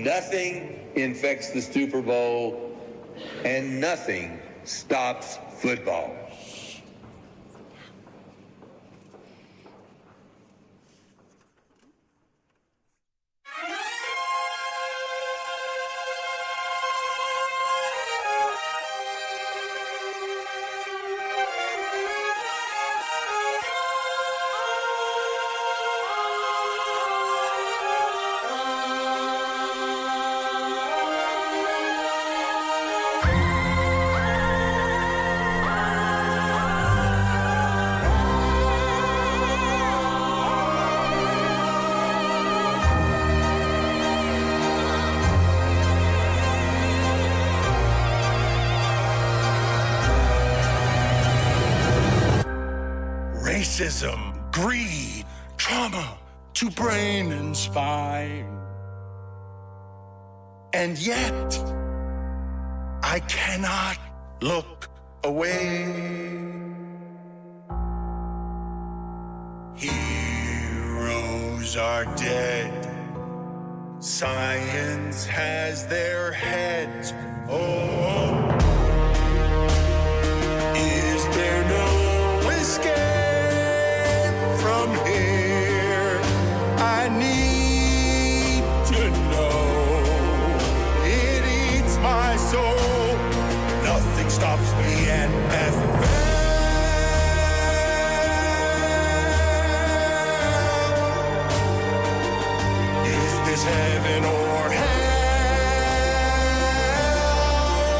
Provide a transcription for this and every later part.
Nothing infects the Super Bowl, and nothing stops football. Racism, greed, trauma to brain and spine. And yet, I cannot look away. Heroes are dead. Science has their heads. Oh, is there no escape from here? I need to know. It eats my soul. Nothing stops the NFL. Is this heaven or hell?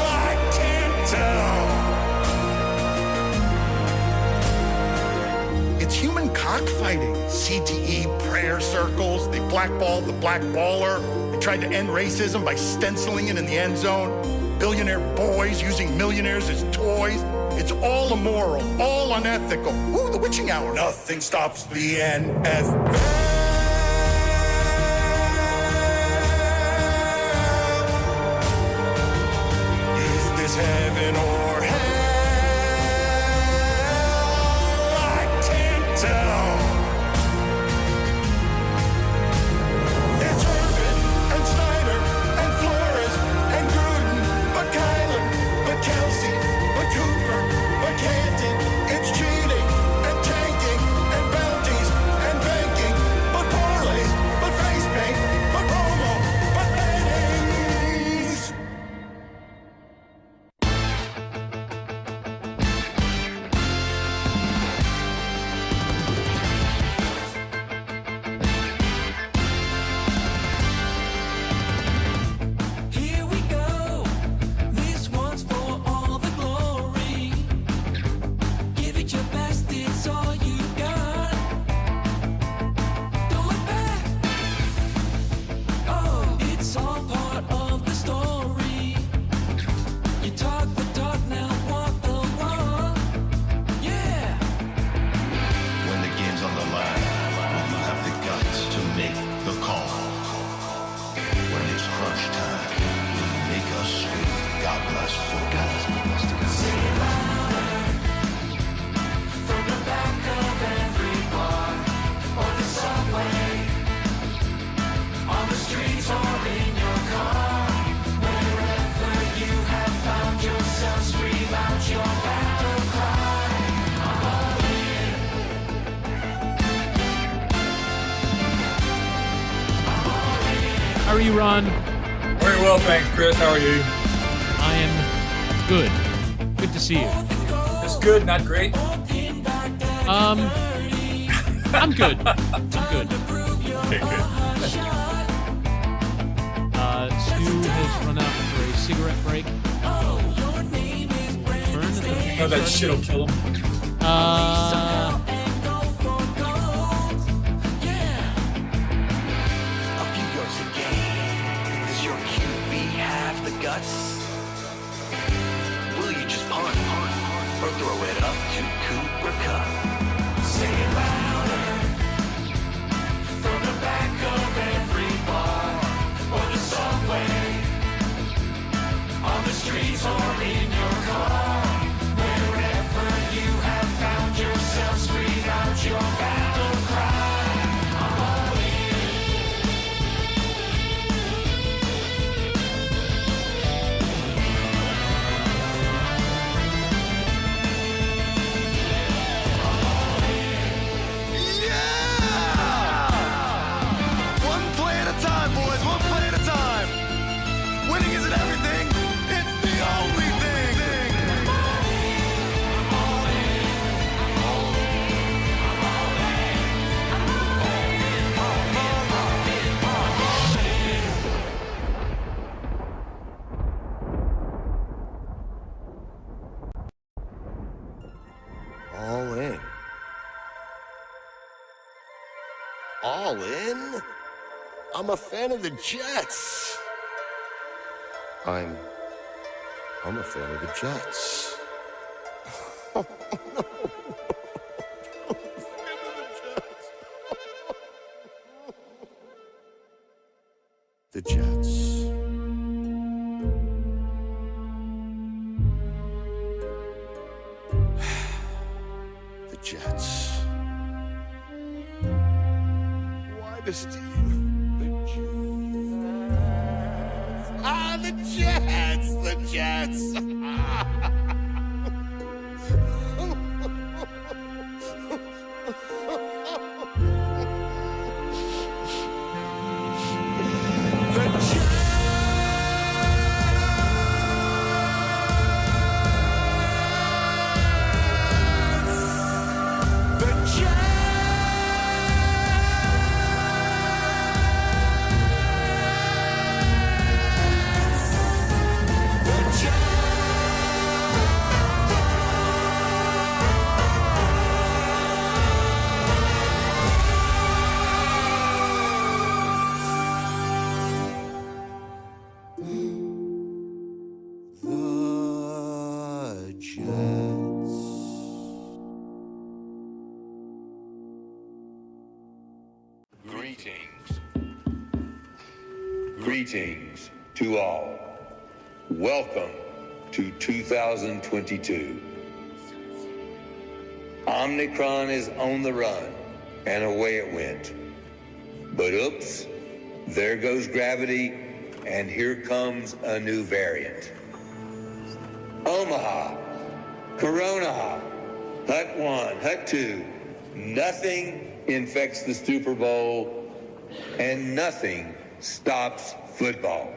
I can't tell. It's human cockfighting. CTE prayer circles. They blackballed the black baller. They tried to end racism by stenciling it in the end zone. Billionaire boys using millionaires as toys. It's all immoral, all unethical. Ooh, the witching hour. Nothing stops the NFL. Is this heaven or hell? I can't tell. It's Urban and Snyder and Flores and Gruden, but Kyler, but Kelsey, but Cooper, but Canton. It's cheating and tanking and bounties and banking, but parlays, but face paint, but Romo, but Bennings. Here we go. This one's for all the glory. Give it your best, it's all you've got. Don't look back. Oh, it's all part of the story. You talk the talk, now walk the walk. Yeah. When the game's on the line, will you have the guts to make the call? When it's crunch time, will you make us scream, God bless football? Sing it louder. From the back of every bar or the subway, on the streets or in your car, wherever you have found yourself, scream out your battle cry. I'm all in. I'm all in. How are you, Ron? Very well, thanks, Chris. How are you? I am good. Good to see you. It's good, not great. I'm good. I'm good. Okay, good. Stu has run out for a cigarette break. Burn at Oh, that shit'll kill him. A few yards a game. Does your QB have the guts? Will you just punt, or throw it up to Cooper Cup? Say it louder. From the back of every bar or the subway, on the streets or in your car, wherever you have found yourself, scream out your battle cry. I'm all in. all in. I'm a fan of the Jets. I'm a fan of the Jets. The Jets. The Jets. Why this team? The Jets. Ah, the Jets! The Jets! Greetings to all. Welcome to 2022. Omicron is on the run, and away it went. But oops, there goes gravity, and here comes a new variant. Omaha, Corona, Hut 1, Hut 2, nothing infects the Super Bowl, and nothing stops football.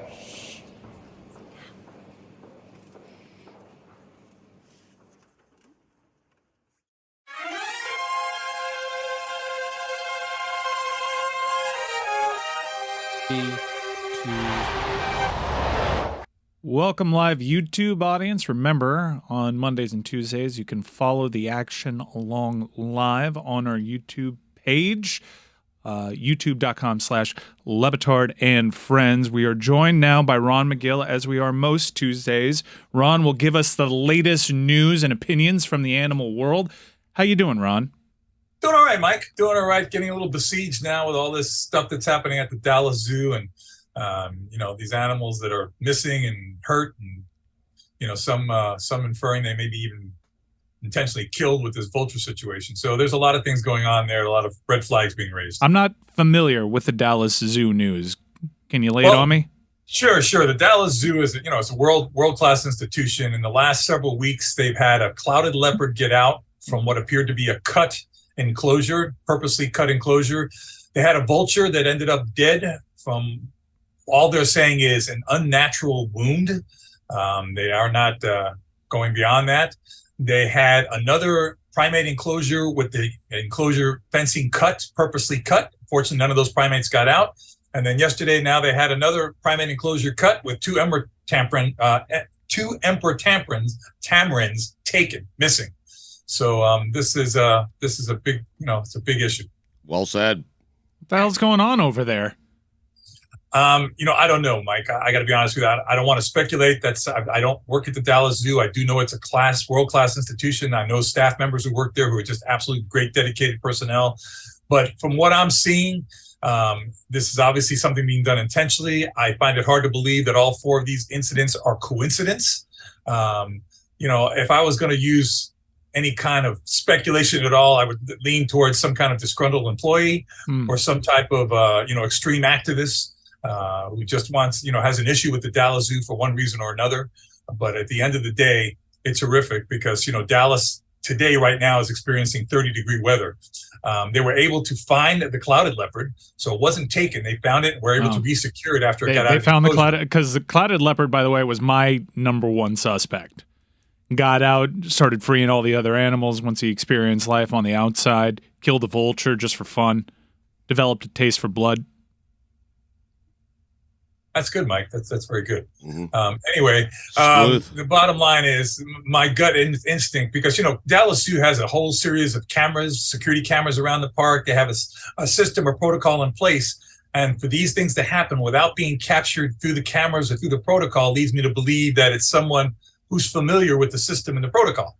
Welcome, live YouTube audience. Remember, on Mondays and Tuesdays, you can follow the action along live on our YouTube page. YouTube.com/LeBatard and friends. We are joined now by Ron McGill, as we are most Tuesdays. Ron will give us the latest news and opinions from the animal world. How you doing, Ron? Doing all right, Mike. Doing all right. Getting a little besieged now with all this stuff that's happening at the Dallas Zoo, and these animals that are missing and hurt, and some inferring they may be even intentionally killed with this vulture situation. So there's a lot of things going on there, a lot of red flags being raised. I'm not familiar with the Dallas Zoo news. Can you lay it on me? Sure. The Dallas Zoo is, it's a world-class institution. In the last several weeks, they've had a clouded leopard get out from what appeared to be a cut enclosure, purposely cut enclosure. They had a vulture that ended up dead from, all they're saying is, an unnatural wound. They are not going beyond that. They had another primate enclosure with the enclosure fencing cut, purposely cut. Fortunately, none of those primates got out. And then yesterday, now they had another primate enclosure cut with two emperor tamarins taken, missing. So this is a big, it's a big issue. Well said. What the hell's going on over there? I don't know, Mike. I got to be honest with you. I don't want to speculate. I don't work at the Dallas Zoo. I do know it's a world-class institution. I know staff members who work there who are just absolutely great, dedicated personnel. But from what I'm seeing, this is obviously something being done intentionally. I find it hard to believe that all four of these incidents are coincidence. If I was going to use any kind of speculation at all, I would lean towards some kind of disgruntled employee or some type of, extreme activist who just wants, has an issue with the Dallas Zoo for one reason or another. But at the end of the day, it's horrific because, Dallas today right now is experiencing 30-degree weather. They were able to find the clouded leopard, so it wasn't taken. They found it and were able to resecure it after it got out. They found the clouded, because the clouded leopard, by the way, was my number one suspect. Got out, started freeing all the other animals once he experienced life on the outside, killed a vulture just for fun, developed a taste for blood. That's good, Mike. That's very good. Mhm. Anyway, Smooth. the bottom line is my gut instinct, because, Dallas Zoo has a whole series of cameras, security cameras around the park. They have a system or protocol in place. And for these things to happen without being captured through the cameras or through the protocol leads me to believe that it's someone who's familiar with the system and the protocol.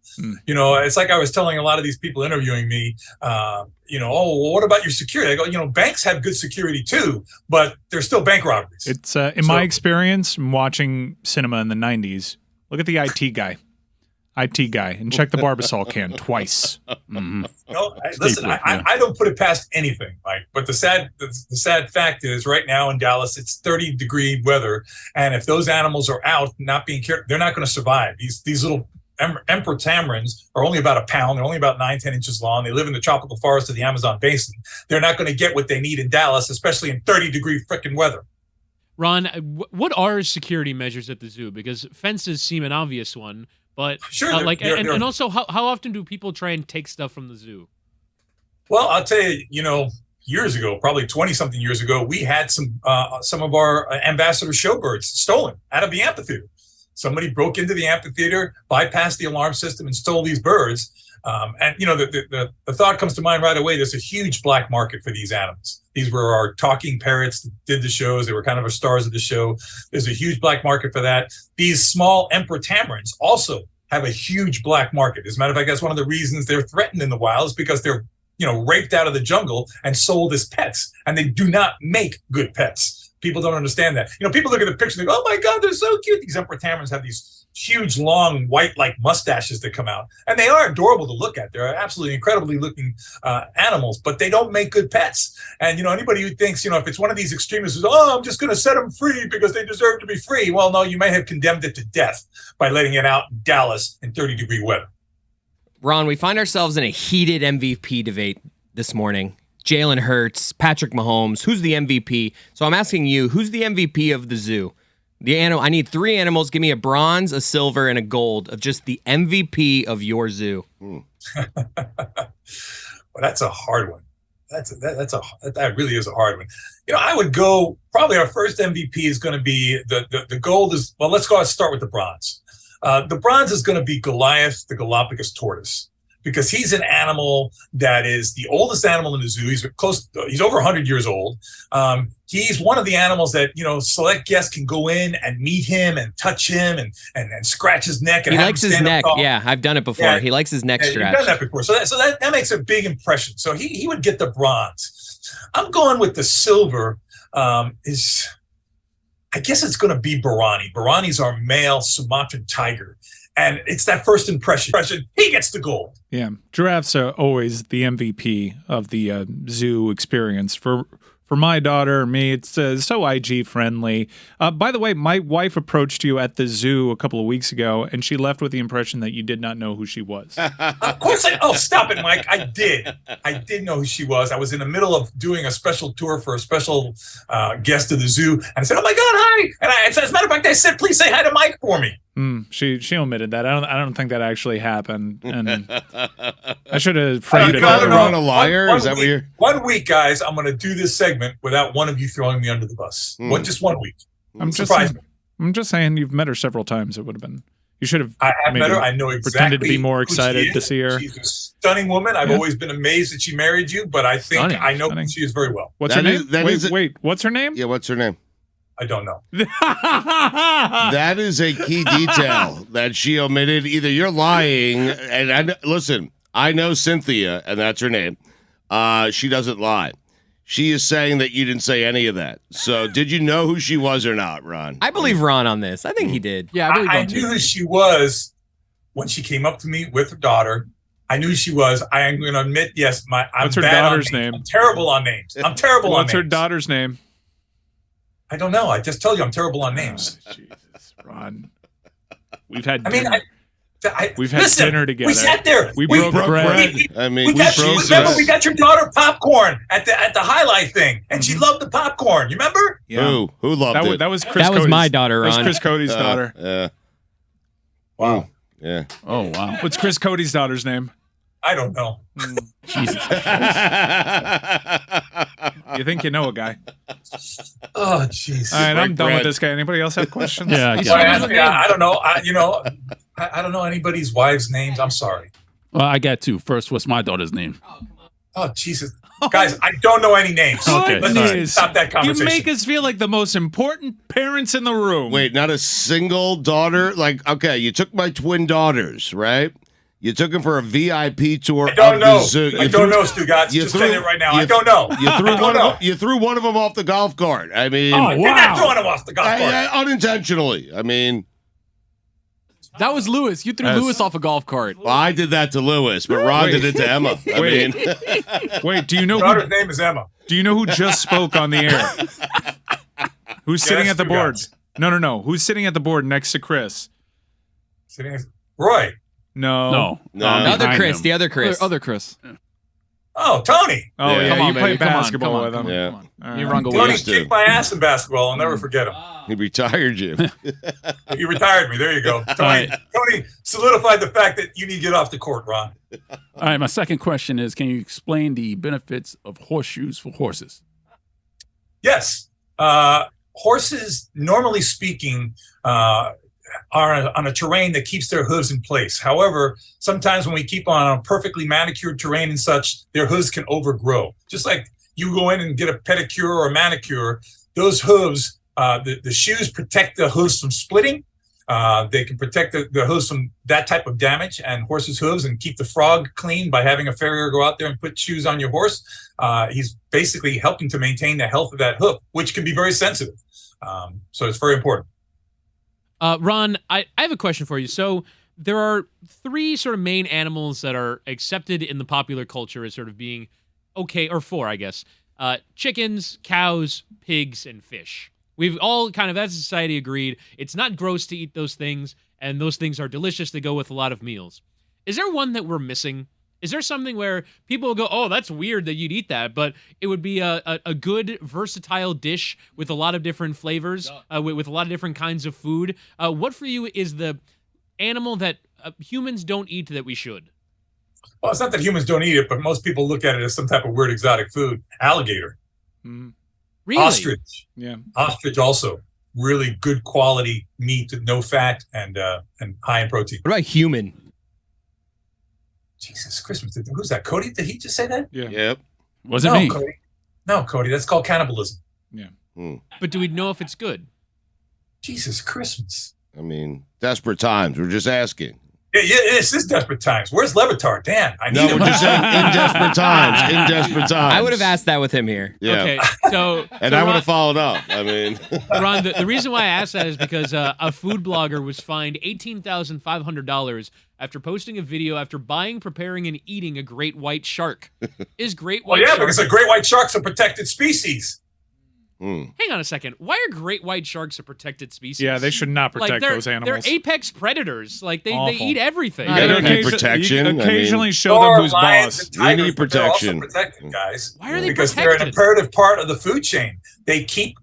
It's like I was telling a lot of these people interviewing me, oh, well, what about your security? I go, banks have good security too, but they're still bank robberies. It's in my experience watching cinema in the 90s, look at the IT guy, and check the Barbasol can twice. Mm-hmm. Listen, I don't put it past anything, Mike. But the sad fact is, right now in Dallas, it's 30-degree weather, and if those animals are out not being cared, they're not going to survive. These little emperor tamarins are only about a pound. They're only about 9-10 inches long. They live in the tropical forest of the Amazon basin. They're not going to get what they need in Dallas, especially in 30-degree frickin' weather. Ron, what are security measures at the zoo? Because fences seem an obvious one. But sure, and also, how often do people try and take stuff from the zoo? Well, I'll tell you, years ago, probably 20-something years ago, we had some of our ambassador showbirds stolen out of the amphitheater. Somebody broke into the amphitheater, bypassed the alarm system, and stole these birds. And the thought comes to mind right away. There's a huge black market for these animals. These were our talking parrots that did the shows. They were kind of our stars of the show. There's a huge black market for that. These small emperor tamarins also have a huge black market. As a matter of fact, that's one of the reasons they're threatened in the wild, is because they're raped out of the jungle and sold as pets, and they do not make good pets. People don't understand that. People look at the picture and they go, oh my God, they're so cute. These emperor tamarins have these huge, long, white-like mustaches that come out. And they are adorable to look at. They're absolutely incredibly looking animals, but they don't make good pets. And, anybody who thinks, if it's one of these extremists who's, oh, I'm just going to set them free because they deserve to be free. Well, no, you may have condemned it to death by letting it out in Dallas in 30-degree weather. Ron, we find ourselves in a heated MVP debate this morning. Jalen Hurts, Patrick Mahomes, who's the MVP? So I'm asking you, who's the MVP of the zoo? I need 3 animals. Give me a bronze, a silver, and a gold of just the MVP of your zoo. Well, that's a hard one. That really is a hard one. I would go, probably our first MVP is going to be the gold is, well, let's start with the bronze. The bronze is going to be Goliath, the Galapagos tortoise, because he's an animal that is the oldest animal in the zoo. He's over 100 years old. He's one of the animals that, select guests can go in and meet him and touch him and scratch his neck. And he likes his neck. Yeah, I've done it before. Yeah, he likes his neck scratched. You've done that before. So that makes a big impression. So he would get the bronze. I'm going with the silver. I guess it's going to be Barani. Barani's our male Sumatran tiger. And it's that first impression. He gets the gold. Yeah, giraffes are always the MVP of the zoo experience. For my daughter, me, it's so IG friendly. By the way, my wife approached you at the zoo a couple of weeks ago, and she left with the impression that you did not know who she was. Of course stop it, Mike. I did know who she was. I was in the middle of doing a special tour for a special guest of the zoo, and I said, "Oh my God, hi!" And as a matter of fact, I said, "Please say hi to Mike for me." She omitted that. I don't think that actually happened, and I should have framed it. Ron a liar? Is that what you're? 1 week, guys. I'm going to do this segment without one of you throwing me under the bus. Just 1 week. I'm just saying you've met her several times. It would have been. You should have. I have met her. I know exactly. Pretended to be more excited to see her. She's a stunning woman. I've always been amazed that she married you, but I think I know who she is very well. What's her name? Wait. What's her name? Yeah, what's her name? I don't know. That is a key detail that she omitted. Either you're lying, and listen, I know Cynthia, and that's her name. She doesn't lie. She is saying that you didn't say any of that. So did you know who she was or not, Ron? I believe Ron on this. I think he did. Yeah, I believe I knew who she was when she came up to me with her daughter. I knew who she was. I am going to admit, yes, What's her daughter's name? I'm terrible on names. What's her daughter's name? I don't know. I just told you I'm terrible on names. Jesus, Ron. We've had dinner. We've had dinner together. We sat there. We broke bread. We got your daughter popcorn at the highlight thing, and she loved the popcorn. You remember? Yeah. Who loved it? That was Chris. That was my daughter, Ron. That was Chris Cody's daughter. Yeah. Wow. Yeah. Oh wow. What's Chris Cody's daughter's name? I don't know. Jesus. You think you know a guy? Oh, jeez. All right, I'm Break done with bread. this guy. Anybody else have questions? Yeah, I He's guess. trying to I don't know. I don't know anybody's wives' names. I'm sorry. Well, I got two. First, what's my daughter's name? Oh, Jesus. Guys, I don't know any names. Okay, Let's sorry. just stop that You conversation. make us feel like the most important parents in the room. Wait, not a single daughter? Like, okay, you took my twin daughters, right? You took them for a VIP tour. I don't of know. The zoo. I don't know, Stugotz. Just saying it right now. I don't know. You threw I don't know. You threw one of them off the golf cart. I mean, Oh, You're not wow. throwing him off the golf cart. unintentionally. I mean, That was Lewis. You threw Yes. Lewis off a golf cart. well, I did that to Lewis, but Ron did it to Emma. I Wait. mean, Wait, do you know Daughter's who? name is Emma. Do you know who just spoke on the air? Who's sitting that's at the board? Stugotz. No. Who's sitting at the board next to Chris? Roy. No. No. The other behind Chris, him. the other Chris. Other Chris. Oh, Tony. Oh Yeah. yeah, Come on, you play baby. Come on, basketball come on, with him. come on, Yeah. come on. All You right. run go Tony used to. kicked my ass in basketball. I'll never forget him. he retired you. He retired me. There you go. Tony solidified the fact that you need to get off the court, Ron. All right, my second question is, can you explain the benefits of horseshoes for horses? Yes. Horses, normally speaking, are on a terrain that keeps their hooves in place. However, sometimes when we keep on a perfectly manicured terrain and such, their hooves can overgrow. Just like you go in and get a pedicure or a manicure, those hooves, the shoes protect the hooves from splitting. They can protect the hooves from that type of damage, and horses' hooves, and keep the frog clean by having a farrier go out there and put shoes on your horse. He's basically helping to maintain the health of that hoof, which can be very sensitive. So it's very important. Ron, I have a question for you. So there are three sort of main animals that are accepted in the popular culture as sort of being okay, or four, I guess. Chickens, cows, pigs, and fish. We've all kind of, as a society, agreed it's not gross to eat those things, and those things are delicious. They go with a lot of meals. Is there one that we're missing? Is there something where people will go, oh, that's weird that you'd eat that, but it would be a good, versatile dish with a lot of different flavors, with a lot of different kinds of food? What for you is the animal that humans don't eat that we should? Well, it's not that humans don't eat it, but most people look at it as some type of weird exotic food. Alligator. Really? Ostrich. Yeah. Ostrich also. Really good quality meat, no fat, and high in protein. What about human? Jesus Christmas. Who's that? Cody? Did he just say that? Yeah. Yep. Was it No, me? Cody. No, Cody. That's called cannibalism. But do we know if it's good? Jesus Christmas. I mean, desperate times. We're just asking. Yeah, this is desperate times. Where's LeBatard? Dan, I need No, him. we're just saying in desperate times. In desperate times. I would have asked that with him here. Yeah. Okay, so And so I would Ron- have followed up. I mean, Ron, the reason why I asked that is because a food blogger was fined $18,500 after posting a video after buying, preparing, and eating a great white shark. Is great Well, white yeah, shark... because a great white shark's a protected species. Hang on a second. Why are great white sharks a protected species? Yeah, they should not Like, protect they're, those animals. They're apex predators. Like, they Awful. eat everything. You Yeah, gotta they need occasion- protection. You I mean- occasionally show Or them who's lions boss. and tigers, need but they're also protection. protected, guys. Why are they Because protected? they're an imperative part of the food chain. They keep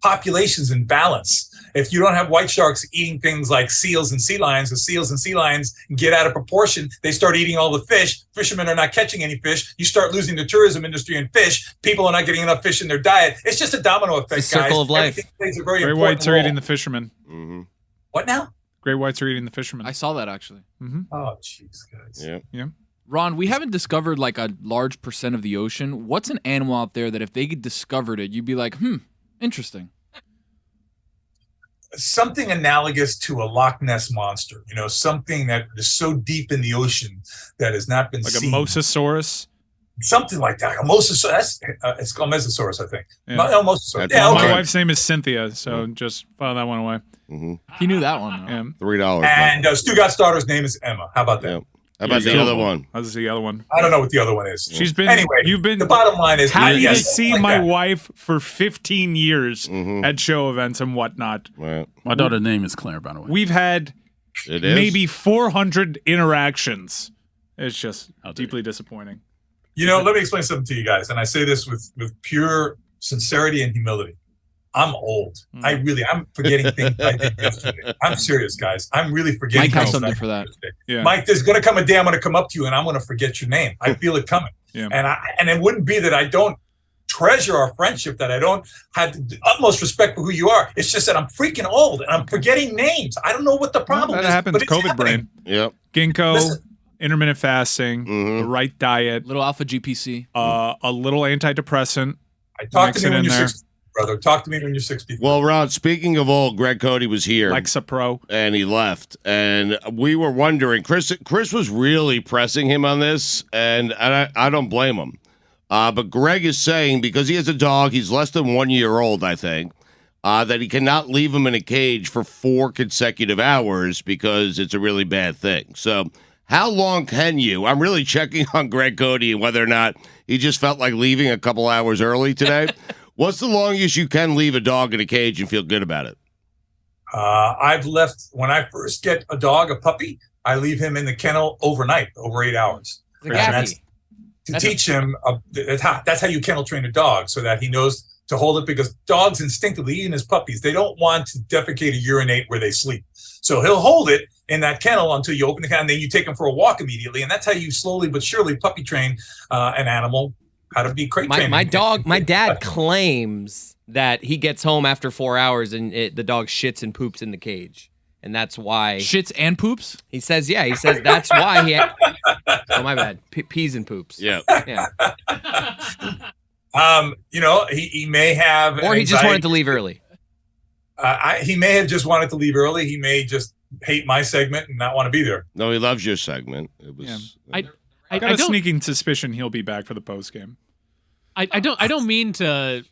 populations in balance. If you don't have white sharks eating things like seals and sea lions, the seals and sea lions get out of proportion. They start eating all the fish. Fishermen are not catching any fish. You start losing the tourism industry and fish. People are not getting enough fish in their diet. It's just a domino effect, It's a circle guys. of life. Everything plays a very Great important whites are role. eating the fishermen. What now? Great whites are eating the fishermen. I saw that actually. Oh, jeez, guys. yeah. Ron, we haven't discovered like a large percent of the ocean. What's an animal out there that if they discovered it, you'd be like, interesting. Something analogous to a Loch Ness monster. You know, something that is so deep in the ocean that has not been Like a seen. mosasaurus. Something like that. A mosasaurus. It's called Mesosaurus, I think. Yeah. No, Mosasaurus. That's Yeah, all okay. My wife's name is Cynthia, so just file that one away. He knew that one. Though. Yeah. $3. And Stugotz's daughter's name is Emma. How about that? Yeah. How about the other one? How's the other one? I don't know what the other one is. She's been. Anyway, You've been. the bottom line is happy yes, to see like my that. wife for 15 years at show events and whatnot. Right. My daughter's name is Claire, by the way. We've had It is. maybe 400 interactions. It's just deeply disappointing. You know, let me explain something to you guys, and I say this with pure sincerity and humility. I'm old. I'm forgetting things I did yesterday. I'm serious, guys. I'm really forgetting. Mike has things something I for that. did yesterday. Yeah. Mike, there's going to come a day I'm going to come up to you and I'm going to forget your name. I feel it coming. Yeah. And it wouldn't be that I don't treasure our friendship, that I don't have the utmost respect for who you are. It's just that I'm freaking old and I'm forgetting names. I don't know what the problem That is. happens. But it's COVID happening. brain. Yep. Ginkgo, Listen. intermittent fasting, the right diet, Little alpha GPC. a little antidepressant. I talk Mix to me it when in you're there. 60, brother. Talk to me when you're 60. Well, Ron, speaking of old, Greg Cody was here. Lexapro. And he left. And we were wondering, Chris was really pressing him on this, and I don't blame him. But Greg is saying, because he has a dog, he's less than 1 year old, I think, that he cannot leave him in a cage for 4 consecutive hours because it's a really bad thing. So how long can you? I'm really checking on Greg Cody and whether or not he just felt like leaving a couple hours early today. What's the longest you can leave a dog in a cage and feel good about it? I've left, when I first get a dog, a puppy, I leave him in the kennel overnight, over 8 hours. The And that's gappy. to teach him, that's how you kennel train a dog, so that he knows to hold it, because dogs instinctively, even as puppies, they don't want to defecate or urinate where they sleep. So he'll hold it in that kennel until you open the kennel, and then you take him for a walk immediately. And that's how you slowly but surely puppy train an animal how to be crate trained. My dad claims that he gets home after 4 hours and the dog shits and poops in the cage. And that's why. Shits and poops? He says that's why he. Oh, my bad. Pees and poops. Yeah. Yeah. He may have. Or he just wanted to leave early. He may have just wanted to leave early. He may just hate my segment and not want to be there. No, he loves your segment. It was. I got a sneaking suspicion he'll be back for the post game. I don't mean to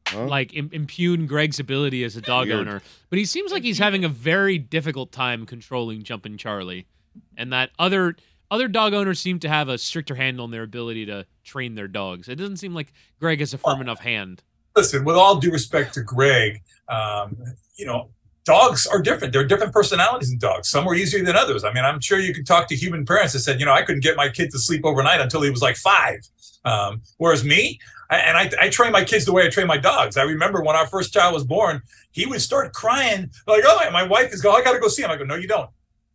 impugn Greg's ability as a dog Weird. owner, but he seems like he's having a very difficult time controlling Jumpin' Charlie, and that other dog owners seem to have a stricter handle on their ability to train their dogs. It doesn't seem like Greg has a firm enough hand. Listen, with all due respect to Greg, dogs are different. There are different personalities in dogs. Some are easier than others. I mean, I'm sure you could talk to human parents that said, I couldn't get my kid to sleep overnight until he was like 5. Whereas me, I train my kids the way I train my dogs. I remember when our first child was born, he would start crying like, "Oh, my wife is going, I got to go see him." I go, "No, you don't.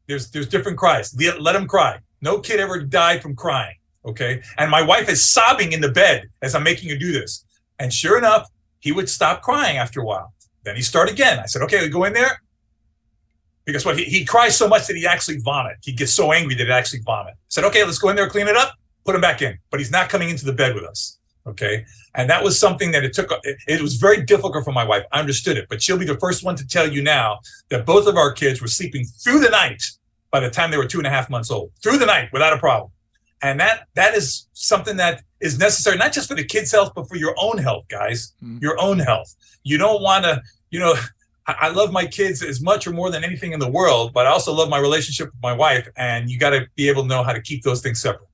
There's different cries. Let him cry. No kid ever died from crying." Okay. And my wife is sobbing in the bed as I'm making her do this. And sure enough, he would stop crying after a while. Then he start again. I said, "Okay, we go in there." Because he cries so much that he actually vomit. He gets so angry that he actually vomit. I said, "Okay, let's go in there, clean it up, put him back in." But he's not coming into the bed with us. Okay. And that was something that it was very difficult for my wife. I understood it, but she'll be the first one to tell you now that both of our kids were sleeping through the night by the time they were 2.5 months old, through the night without a problem. And that is something that is necessary, not just for the kids' health, but for your own health, guys, your own health. You don't want to, I love my kids as much or more than anything in the world, but I also love my relationship with my wife, and you got to be able to know how to keep those things separate.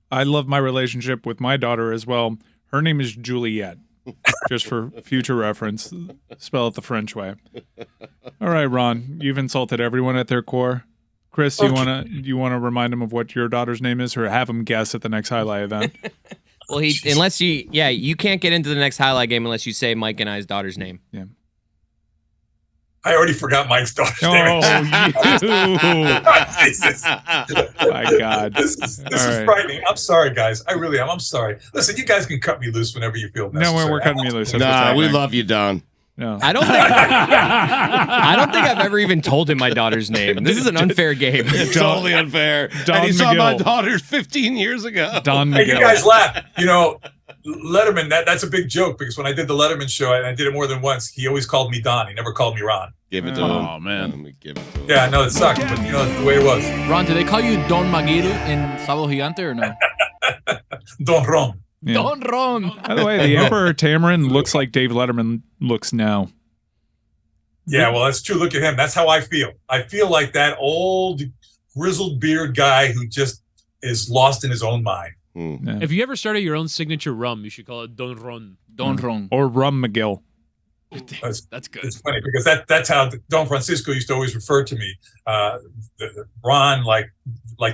I love my relationship with my daughter as well. Her name is Juliet, just for future reference. Spell it the French way. All right, Ron, you've insulted everyone at their core. Chris, you wanna remind him of what your daughter's name is, or have him guess at the next highlight event? Well, you can't get into the next highlight game unless you say Mike and I's daughter's name. Yeah. I already forgot Mike's daughter's name. Oh, Jesus. my God. This is frightening. I'm sorry, guys. I really am. I'm sorry. Listen, you guys can cut me loose whenever you feel necessary. No, we're cutting me loose. Nah, we love you, Don. No. I don't think I've ever even told him my daughter's name. This is an unfair game. It's totally unfair. Don And he saw my McGill. daughter 15 years ago. Don Hey, McGill. you guys laugh. Letterman, that's a big joke, because when I did the Letterman show, and I did it more than once, he always called me Don. He never called me Ron. Give it to him. Oh, man. Let me give it to him. Yeah, I know it sucked, but that's the way it was. Ron, do they call you Don Maguil in Sábado Gigante or no? Don Ron. Yeah. Don Ron. By the way, the Emperor Tamarin looks like Dave Letterman looks now. Yeah, well, that's true. Look at him. That's how I feel. I feel like that old grizzled beard guy who just is lost in his own mind. Yeah. If you ever started your own signature rum, you should call it Don Ron. Don Ron. Or Rum McGill. That's good. It's funny because that's how Don Francisco used to always refer to me. Ron, like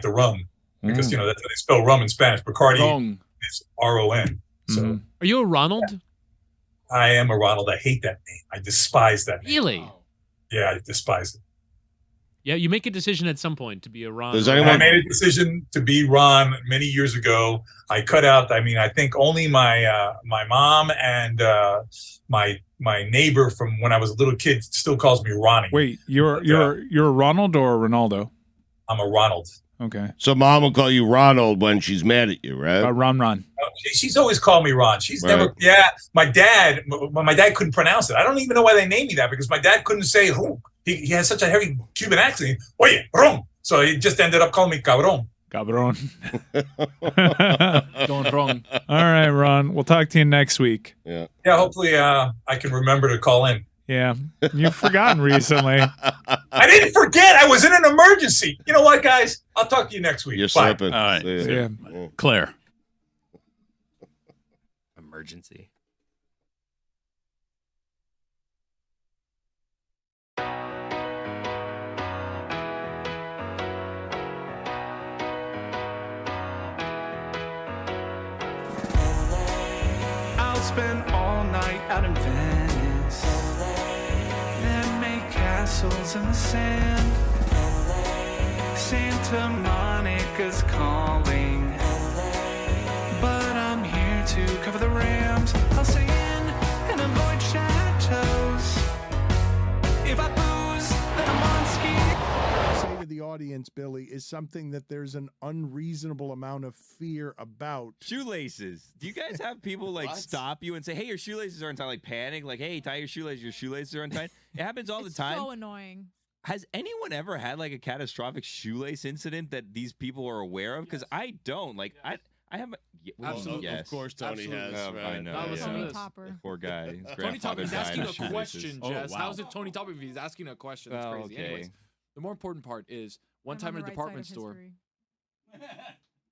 the rum, because that's how they spell rum in Spanish. Bacardi Ron. is RON. So Are you a Ronald? I am a Ronald. I hate that name. I despise that name. Really? Yeah, I despise it. Yeah, you make a decision at some point to be a Ron. Does I anyone? made a decision to be Ron many years ago. I cut out. I mean, I think only my my mom and my neighbor from when I was a little kid still calls me Ronnie. Wait, you're a Ronald or a Ronaldo? I'm a Ronald. Okay. So mom will call you Ronald when she's mad at you, right? Ron. She's always called me Ron. She's Right. never. Yeah, my dad couldn't pronounce it. I don't even know why they named me that because my dad couldn't say who. He has such a heavy Cuban accent. Oye, Ron. So he just ended up calling me Cabron. Cabron. Going wrong. All right, Ron. We'll talk to you next week. Yeah, hopefully I can remember to call in. Yeah. You've forgotten recently. I didn't forget. I was in an emergency. You know what, guys? I'll talk to you next week. You're Bye. slipping. All right. See ya. Yeah. Claire. Emergency. I'll spend all night out in Venice and make castles in the sand. Santa Monica's calling, but I'm here to cover the Rams. I'll stay in and avoid chateaus. If I booze, then I'm on ski. Say to the audience, Billy, is something that there's an unreasonable amount of fear about. Shoelaces. Do you guys have people like stop you and say, "Hey, your shoelaces are untied"? Like panic, like, "Hey, tie your shoelaces. Your shoelaces are untied." It happens all the time. So annoying. Has anyone ever had like a catastrophic shoelace incident that these people are aware of? Because I don't. Like, I have. Absolutely. Yes. Of course, Tony Absolutely. has. Oh, right? I know. Now listen to Tony this. Topper. Poor guy. His Tony grandfather Topper is died asking of a shoelaces. question, Oh, Jess. wow. How's it Tony Topper if he's asking a question? That's Oh, crazy. okay. Anyways, the more important part is one time in a department store.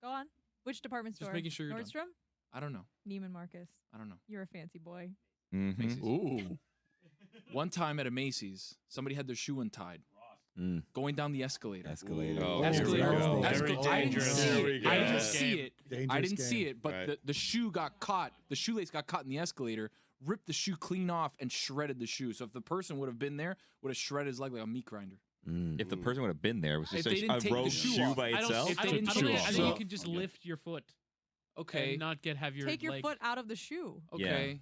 Go on. Which department store? Just making sure you're done. Nordstrom? I don't know. Neiman Marcus. I don't know. You're a fancy boy. Mhm. Macy's. Ooh. One time at a Macy's, somebody had their shoe untied. Mm. Going down the escalator. Escalator. Oh, here we escalator. go. Very I didn't dangerous. see Here we it. go. I didn't see it. I Dangerous didn't see game. it, but Right. the shoe got caught. The shoelace got caught in the escalator, ripped the shoe clean off, and shredded the shoe. So if the person would have been there, would have shredded his leg like a meat grinder. If the person would have been there, was If just they didn't a take the rogue shoe shoe off. by I don't, itself. If I they don't, didn't I take don't the think, I shoe think you off. could just lift your foot Okay. and not have your Take your leg. foot out of the shoe. Okay.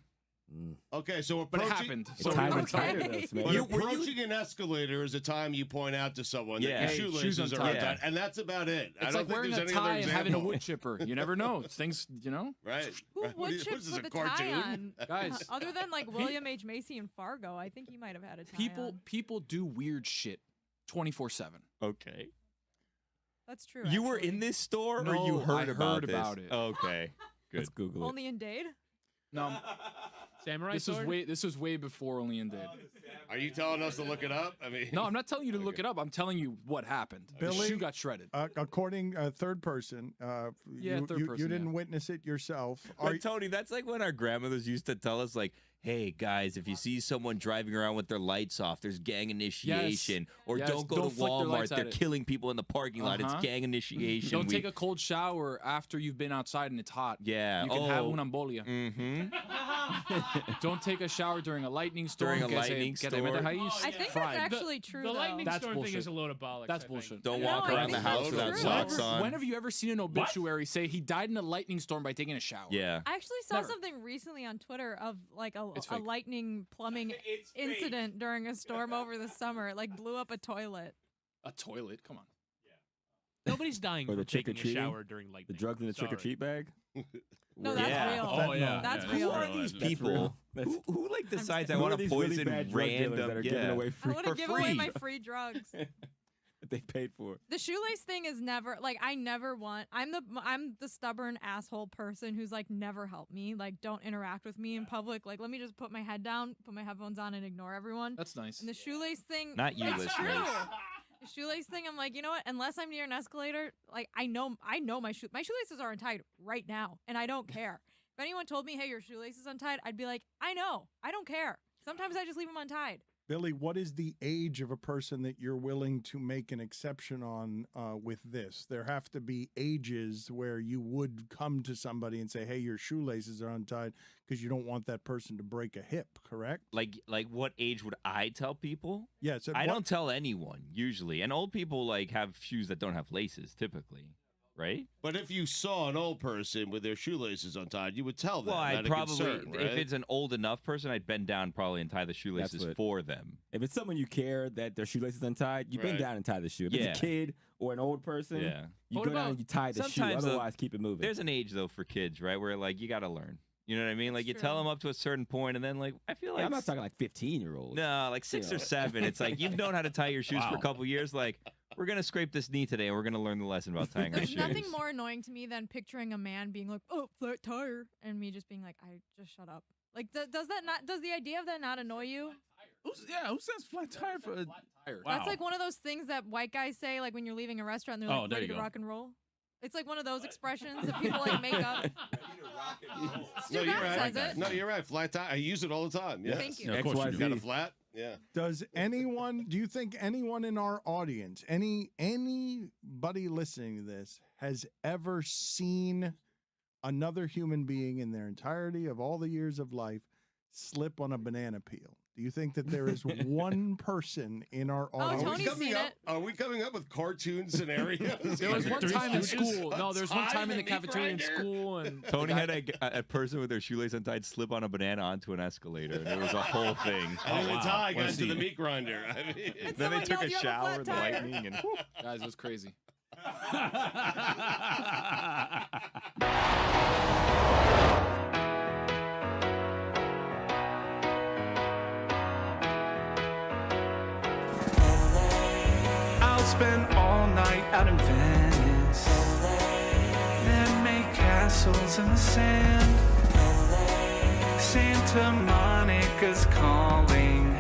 Okay, so But it approaching. happened. It's So time we- and tighter, though, Smith. But You- were you- approaching an escalator is a time you point out to someone Yeah. that Hey, your shoes shoelaces are untied. untied, and that's about it. I It's don't like think wearing there's a any other tie and having a example. wood chipper. You never know. Things, you know? Right. Who right. would What chip is this, with a a tie cartoon? on? Guys. Other than like William H. Macy and Fargo, I think he might have had a tie on. People do weird shit 24/7. Okay. That's true. You were actually. in this store, or No, you I heard about heard this? about it. Okay. Good. Let's Google it. Only in Dade? No, Samurai this sword? was way before Only in Dade. Are you telling us to look it up? I mean, No, I'm not telling you to look it up. I'm telling you what happened. The Billy? shoe got shredded. According third person, Yeah, third person, you didn't yeah. witness it yourself. Are But Tony, that's like when our grandmothers used to tell us, like, "Hey guys, if you see someone driving around with their lights off, there's gang initiation." Or Yes, don't go don't to flick their Walmart; lights at they're it. killing people in the parking lot. It's Uh-huh. gang initiation. Don't take a cold shower after you've been outside and it's hot. Yeah. You can have una embolia. Mm-hmm. Don't take a shower during a lightning storm. During a lightning que te storm. metes ahí I think fried. that's actually true, The though. lightning That's storm thing bullshit. is a load of bollocks. That's I think. bullshit. Don't No, walk I around the think house that's without true. socks on. When have you ever seen an obituary say he died in a lightning storm by taking a shower? Yeah. I actually saw Never. something recently on Twitter of like It's a fake. lightning plumbing incident during a storm over the summer. It like blew up a toilet. A toilet? Come on. Nobody's dying Or from the taking a trick-or-treating? shower during lightning. The drugs in the Sorry. trick or treat bag? No, that's Yeah. real. Oh, yeah. That's yeah, real. Who are real. these That's people? real. That's- Who like decides I Who are want to these really poison bad drug dealers random? that are giving away I free want to for give away free. my free drugs. that they paid for? The shoelace thing is never like I never want. I'm the stubborn asshole person who's like never help me. Like don't interact with me in public. Like let me just put my head down, put my headphones on, and ignore everyone. That's nice. And the shoelace thing, Not you, it's true. listeners. The shoelace thing, I'm like, you know what? Unless I'm near an escalator, like I know my shoelaces are untied right now, and I don't care. If anyone told me, hey, your shoelace is untied, I'd be like, I know, I don't care. Sometimes I just leave them untied. Billy, what is the age of a person that you're willing to make an exception on with this? There have to be ages where you would come to somebody and say, hey, your shoelaces are untied because you don't want that person to break a hip, correct? Like what age would I tell people? Yes. I don't tell anyone usually. And old people like have shoes that don't have laces typically. Right? But if you saw an old person with their shoelaces untied, you would tell them. Well, I'd probably, concern, right? if it's an old enough person, I'd bend down probably and tie the shoelaces for them. If it's someone you care that their shoelaces untied, you bend down and tie the shoe. If it's a kid or an old person, you go down and you tie the shoe. Otherwise, keep it moving. There's an age, though, for kids, right, where, like, you got to learn. You know what I mean? Like, you tell them up to a certain point, and then, like, I feel like... I'm not talking like 15-year-olds. No, like 6 or 7. It's like, you've known how to tie your shoes for a couple years. Like, we're going to scrape this knee today, and we're going to learn the lesson about tying our There's shoes. nothing more annoying to me than picturing a man being like, oh, flat tire, and me just being like, I just shut up. Like, does the idea of that not annoy you? Who says flat tire for a tire? That's like one of those things that white guys say, like when you're leaving a restaurant, and they're like, ready to rock and roll. It's like one of those expressions that people like make up. No, you're Stugotz right. says it. No, you're right. Flat tire. I use it all the time. Yes. Thank you. Yeah, of course you do. Got a flat? Yeah. Do you think anyone in our audience, anybody listening to this, has ever seen another human being in their entirety of all the years of life slip on a banana peel? Do you think that there is one person in our audience? Tony's seen it. Are we coming up with cartoon scenarios? There was one time in school. No, there was one time in the cafeteria in school, and Tony had a person with their shoelace untied slip on a banana onto an escalator, and it was a whole thing. And then the tie got into the meat grinder. I mean, then they took a yelled, "You have a shower flat in the tire." lightning, and Guys, it was crazy. I'll spend all night out in Venice, then make castles in the sand. Santa Monica's calling,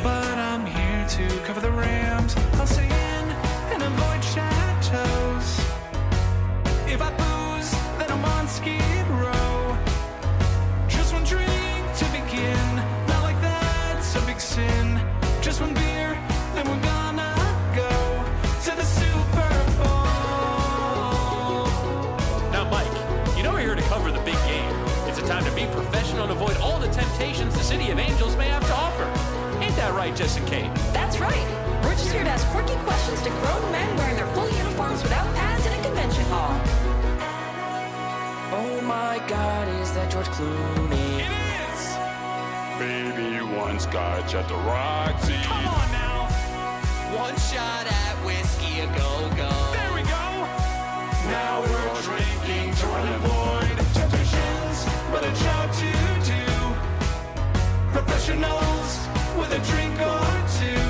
but I'm here to cover the Rams. I'll stay in and avoid chateaus. If I booze, then I'm on Skid Row. Just one drink to begin, not like that's a big sin. Just one beer, then we're gonna go to the Super Bowl. Now, Mike, you know we're here to cover the big game. It's a time to be professional and avoid all the temptations the City of Angels may have to offer. Ain't that right, Jess and Kate? That's right. We're just here to ask quirky questions to grown men wearing their full uniforms without pads in a convention hall. Oh my God, is that George Clooney? It is! Baby, one scotch at the Roxy. Come on now! One shot at whiskey, a go-go. There we go! Now we're drinking to avoid temptations, but a job to do. Professionals with a drink or two.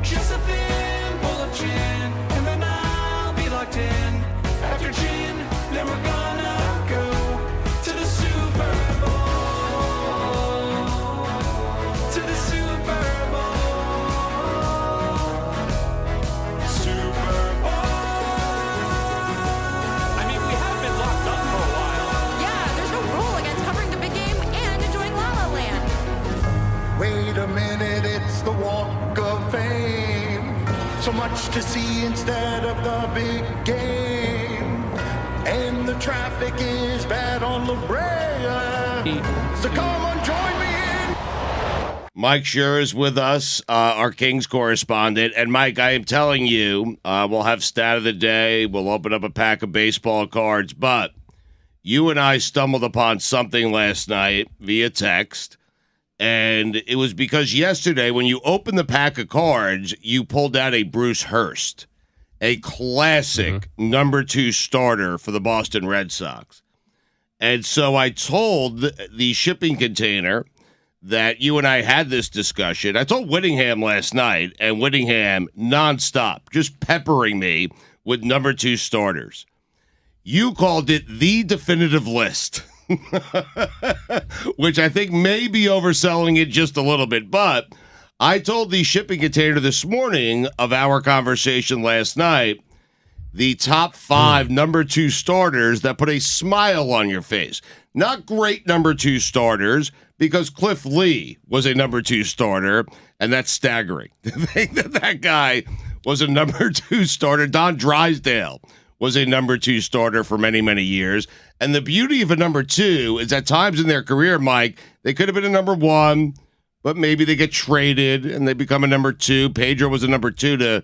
Just a thimble of gin, and then I'll be locked in. After gin, then we're gonna go to the Super Bowl. To the Super Bowl. Super Bowl. I mean, we have been locked up for a while. Yeah, there's no rule against covering the big game and enjoying La La Land. Wait a minute, it's the Walk of Fame. So much to see instead of the big game. And the traffic is bad on La Brea. So come on, join me in. Mike Schur is with us, our Kings correspondent. And Mike, I am telling you, we'll have stat of the day. We'll open up a pack of baseball cards. But you and I stumbled upon something last night via text. And it was because yesterday, when you opened the pack of cards, you pulled out a Bruce Hurst, a classic number 2 starter for the Boston Red Sox. And so I told the shipping container that you and I had this discussion. I told Whittingham last night, and Whittingham nonstop, just peppering me with number 2 starters. You called it the definitive list. Which I think may be overselling it just a little bit. But I told the shipping container this morning of our conversation last night the top 5 number 2 starters that put a smile on your face. Not great number 2 starters, because Cliff Lee was a number 2 starter, and that's staggering. To think that guy was a number 2 starter. Don Drysdale was a number 2 starter for many, many years. And the beauty of a number 2 is at times in their career, Mike, they could have been a number 1, but maybe they get traded and they become a number 2. Pedro was a number 2 to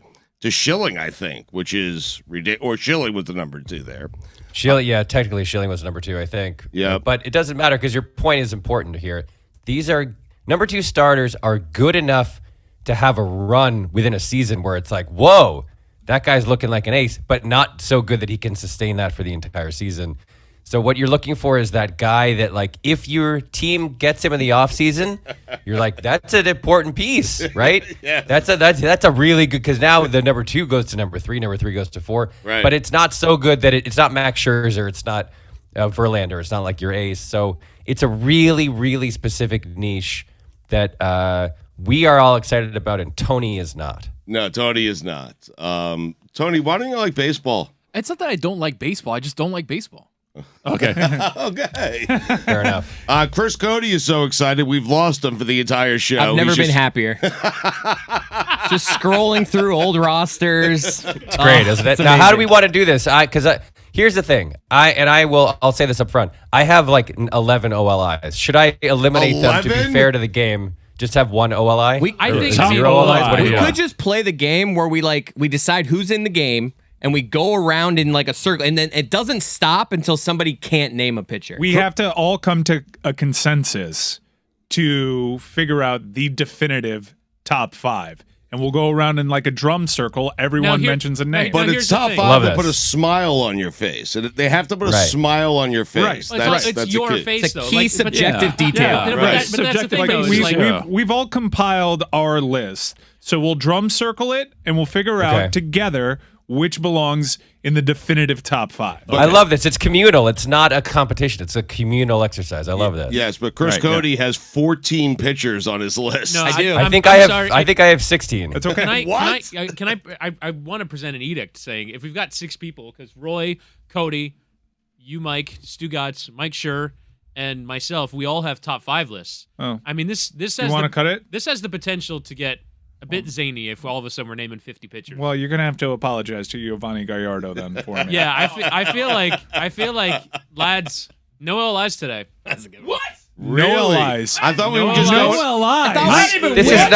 Schilling, I think, which is ridiculous. Or Schilling was the number 2 there. Schilling, yeah, technically Schilling was number 2, I think. Yeah. But it doesn't matter because your point is important here. These are number 2 starters are good enough to have a run within a season where it's like, whoa, that guy's looking like an ace, but not so good that he can sustain that for the entire season. So what you're looking for is that guy that, like, if your team gets him in the offseason, you're like, that's an important piece, right? Yeah. That's a really good, because now the number 2 goes to number 3 goes to 4. Right. But it's not so good that it's not Max Scherzer, it's not Verlander, it's not like your ace. So it's a really, really specific niche that we are all excited about, and Tony is not. No, Tony is not. Tony, why don't you like baseball? It's not that I don't like baseball. I just don't like baseball. Okay. Okay. Fair enough. Chris Cody is so excited. We've lost him for the entire show. I've never been happier. Just scrolling through old rosters. It's great, isn't it? Now, how do we want to do this? Because here's the thing. I'll say this up front. I have like 11 OLIs. Should I eliminate 11? them to be fair to the game? Just have one OLI? I think 0 OLIs? What do we you could want? just play the game where we decide who's in the game and we go around in like a circle, and then it doesn't stop until somebody can't name a pitcher. We have to all come to a consensus to figure out the definitive top 5. And we'll go around in like a drum circle. Everyone mentions a name. But it's top 5 to put a smile on your face. They have to put a smile on your face. Right. That's your a key. face, It's a though. key subjective detail. Yeah, Right. but that's the thing, though. is like- We've all compiled our list. So we'll drum circle it, and we'll figure Okay. out together which belongs in the definitive top 5. I love this. It's communal. It's not a competition. It's a communal exercise. I love this. Yes, but Chris Right, Cody has 14 pitchers on his list. No, I do. I'm I think I have 16. It's okay. I want to present an edict saying if we've got 6 people, because Roy, Cody, you, Mike, Stugotz, Mike Schur, and myself, we all have top 5 lists. Oh. I mean, this has You want to cut it? This has the potential to get a bit zany if all of a sudden we're naming 50 pitchers. Well, you're going to have to apologize to Giovanni Gallardo then for me. Yeah, I feel like lads, no LIs today. That's a good one. No lies. I thought we No were just lies. going. No lies. This is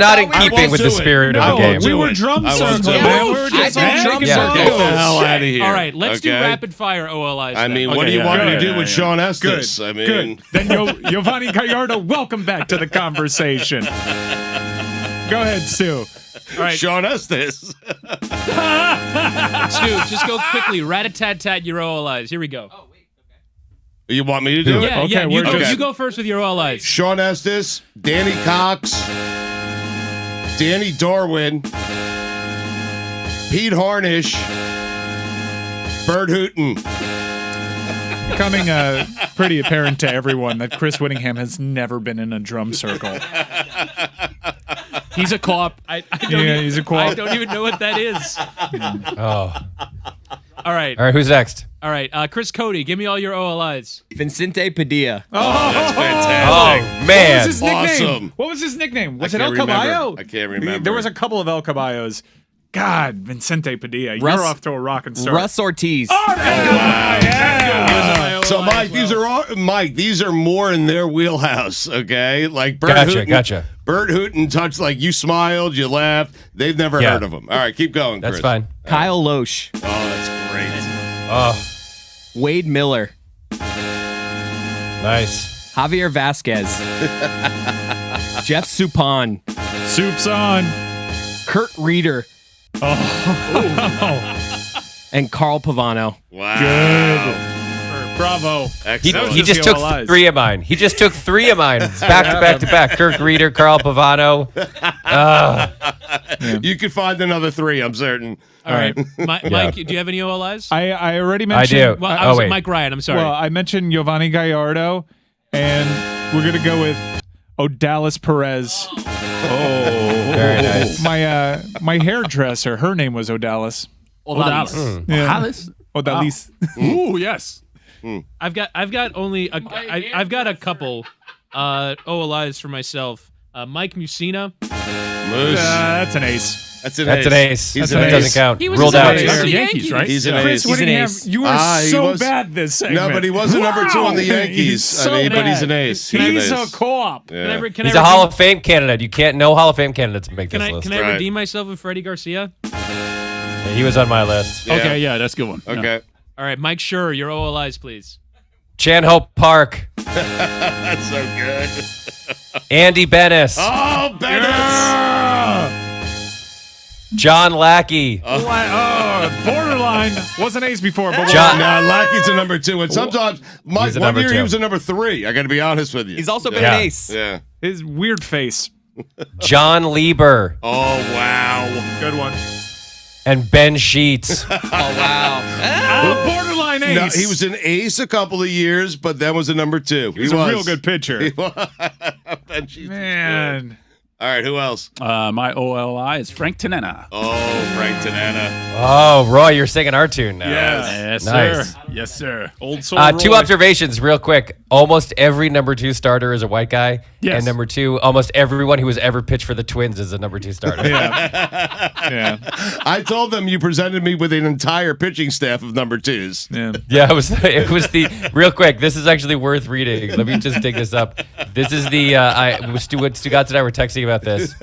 not in keeping with the spirit of the game. We were drum circle, man. We were just drum Get the hell out of here. All right, let's do Okay? rapid fire OLIs. I then. mean, what do you want me to do with Sean Estes? I mean, Good. Then Giovanni Gallardo, welcome back to the conversation. Go ahead, Stu. All right, Sean Estes. Stu, just go quickly. Rat-a-tat-tat your OLIs. Here we go. You want me to do it? Yeah, Okay, yeah. we're just- You go first with your OLIs. Sean Estes, Danny Cox, Danny Darwin, Pete Harnish, Bert Hooten. Becoming pretty apparent to everyone that Chris Whittingham has never been in a drum circle. He's a co-op. He's a co-op. I don't even know what that is. Oh. All right. All right, who's next? All right. Chris Cody, give me all your OLIs. Vincente Padilla. Oh, That's fantastic. Oh, man. What was his nickname? Awesome. What was his nickname? Was I it El can't remember. Caballo? I can't remember. There was a couple of El Caballos. God, Vincente Padilla, Russ- you're off to a rockin' start. Russ Ortiz. Oh, yeah. So, Mike, these are more in their wheelhouse, okay? Like Bert Hooten. Gotcha. Bert Hooten touched, like, you smiled, you laughed. They've never heard of him. All right, keep going, That's Chris. fine. Kyle Loesch. Oh, that's great. Oh, Wade Miller. nice. Javier Vasquez. Jeff Suppan. Soup's on. Kurt Reeder. And Carl Pavano. Wow. Good. Bravo. Excellent. He just took 3 of mine. He just took 3 of mine back to back to back. Kirk Reeder, Carl Pavano. You could find another 3, I'm certain. All right. Mike, do you have any OLIs? I already mentioned. I do. Well, I was wait. Mike Ryan. I'm sorry. Well, I mentioned Giovanni Gallardo, and we're going to go with Odalis Perez. Very nice. My hairdresser, her name was Odalis. Odalis. Odalis. Odalis. Ooh, yes. I've got only I've got a couple OLIs for myself. Mike Musina. That's an ace. That's an ace. He's That doesn't count. He was Ruled in out. the Yankees, right? He's an Chris ace. Whittingham, you are so bad this segment. No, but he was a number 2 on the Yankees. He's so but he's an bad. ace. He's a co-op. Yeah. Can He's I a Hall of Fame candidate. You can't no Hall of Fame candidates make this list. Can I redeem myself with Freddie Garcia? He was on my list. Okay, yeah, that's a good one. Okay. All right, Mike Schur, your OLIs, please. Chan Hope Park. That's so good. Andy Bennis. Oh, Bennis. John Lackey. Borderline. Wasn't ace before, but Lackey's a number 2. And sometimes, one number year he 2. was a number 3. I got to be honest with you. He's also been an ace. Yeah. his weird face. John Lieber. Oh, wow. Good one. And Ben Sheets. Oh, wow. Borderline ace. No, he was an ace a couple of years, but then was a number 2. He was a real good pitcher. He was. Ben Sheets was Man. good. All right, who else? My OLI is Frank Tanana. Oh, Frank Tanana. Oh, Roy, you're singing our tune now. Yes, Nice. sir. Yes, sir. Old soul. 2 observations real quick. Almost every number 2 starter is a white guy. Yes. And number 2, almost everyone who has ever pitched for the Twins is a number 2 starter. Yeah. I told them you presented me with an entire pitching staff of number 2s. Yeah. Yeah, it was the real quick. This is actually worth reading. Let me just dig this up. This is the Stugotz and I were texting about this.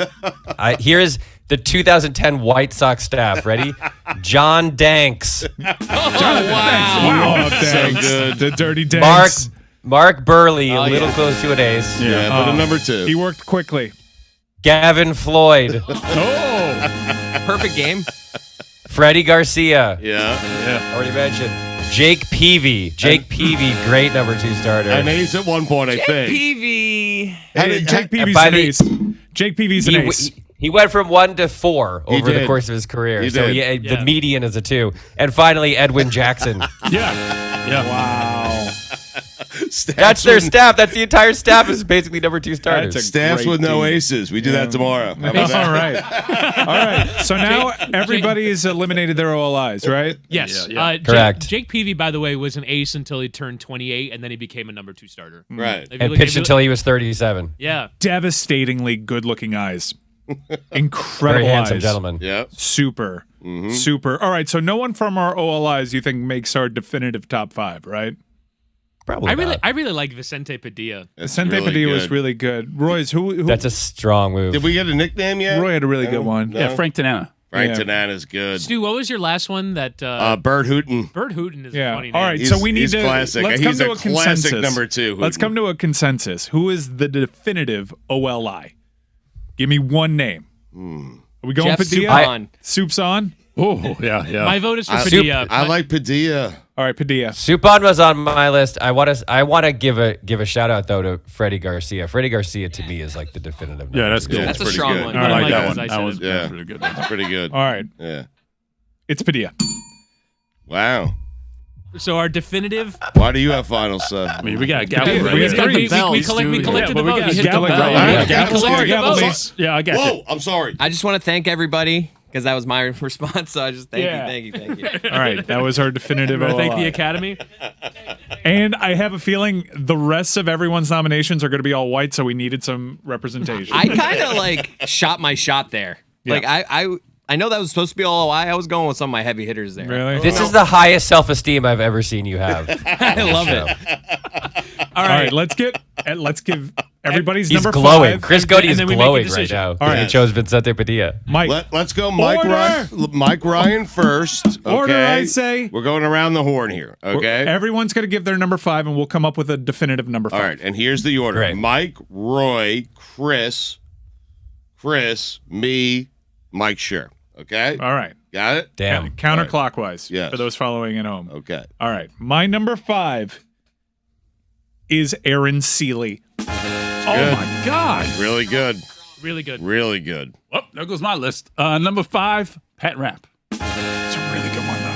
Here is the 2010 White Sox staff. Ready? John Danks, Wow. So good. The dirty Danks. Mark Burley, a little close to an ace. Yeah, but a number 2. He worked quickly. Gavin Floyd, Perfect game. Freddie Garcia. Yeah. Already mentioned. Jake Peavy. Great number 2 starter. An ace at one point, I think. PV. Jake Peavy's by an the- ace. Jake Peavy's an ace. He went from 1 to 4 He over the did. course of his career. He So did. the median is a 2. And finally, Edwin Jackson. Yeah. Wow. That's their staff. That's the entire staff is basically number 2 starters. That's a Staffs great with no team. aces. We do that tomorrow. How about that? All right. All right. So now everybody's eliminated their OLIs, right? Yes. Correct. Jake Peavy, by the way, was an ace until he turned 28, and then he became a number 2 starter. Right. If you And look- pitched if you- until he was 37. Yeah. Devastatingly good-looking eyes. Incredible Very handsome eyes. gentleman. Yep. Super. Super. All right. So no one from our OLIs you think makes our definitive top 5, right? Probably I really like Vicente Padilla. Vicente Padilla was really good. Roy's who? That's a strong move. Did we get a nickname yet? Roy had a really good one. No? Yeah, Frank Tanana. Frank Yeah. Tanana's good. Stu, what was your last one? That Bert Hooton. Bert Hooton is Yeah. a funny name. All right. He's- So we need he's to classic. let's He's come to a a classic consensus. number 2. Let's come to a consensus. Who is the definitive OLI? Give me one name. Are we going Jeff Padilla? Suppan. Soup's on. Oh, yeah. My vote is for Padilla. I like Padilla. All right, Padilla. Suppan was on my list. I want to give a shout out though to Freddie Garcia. Freddie Garcia to me is like the definitive. Yeah, that's number good. Yeah, That's a pretty strong good. one. I like that it, one. as I That said was it. Yeah. pretty good. That's pretty good. All right. Yeah. It's Padilla. Wow. So our definitive. Why do you have finals, I mean, we got We gavel. got right? three. We collected the vote. You hit the gavel vote. vote. You Yeah, collected sorry, the gavel vote. vote. Yeah, I got you. Whoa, I'm sorry. I just want to thank everybody because that was my response. So I just thank Yeah. you. All right. That was our definitive I thank the OLI. Academy. And I have a feeling the rest of everyone's nominations are going to be all white, so we needed some representation. I kind of like shot my shot there. Yeah. Like I know that was supposed to be all I was going with some of my heavy hitters there. Really? This is the highest self-esteem I've ever seen you have. I love it. All right. Let's give everybody's He's number glowing. 5. Chris Cody is then we make a glowing right decision. now. All All right. right. He chose Vicente Padilla. Mike. Let's go Mike Order! Ryan. Mike Ryan first. Okay. Order, I say. We're going around the horn here. Okay. Everyone's going to give their number 5, and we'll come up with a definitive number 5. All right. And here's the order: Great. Mike, Roy, Chris, me, Mike Schur. Okay. All right. Got it. Damn. Counterclockwise. Yes. For those following at home. Okay. All right. My number 5 is Aaron Seeley. Oh, my God. Really good. Really good. Really good. Oh, there goes my list. Number 5, Pat Rapp. It's a really good one, though.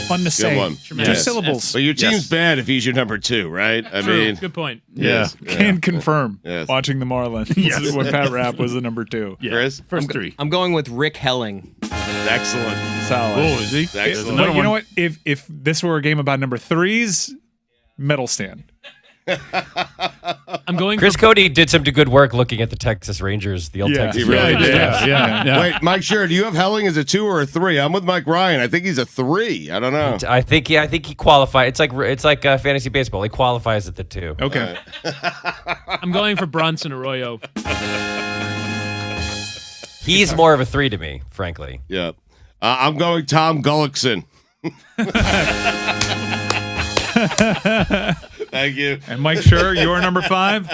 Fun to say. one. 2 Yes. syllables. But your team's Yes. bad if he's your number 2, right? I True. mean, Good point. yes. Can confirm. Yes. Watching the Marlins when Pat Rapp was the number 2. Yeah. Chris? First 3. I'm going with Rick Helling. Excellent. Solid. Oh, is he? Excellent. But you know what? If this were a game about number threes, medal stand. I'm going. Chris Cody did some good work looking at the Texas Rangers. The old Texas He really Rangers. did. Yeah. Wait, Mike, sure. Do you have Helling as a 2 or a 3? I'm with Mike Ryan. I think he's a 3. I don't know. I think he qualifies. It's like fantasy baseball. He qualifies at the 2. Okay. I'm going for Bronson Arroyo. He's more of a 3 to me, frankly. Yeah. I'm going Tom Gullickson. Thank you. And Mike Schur, you're number 5?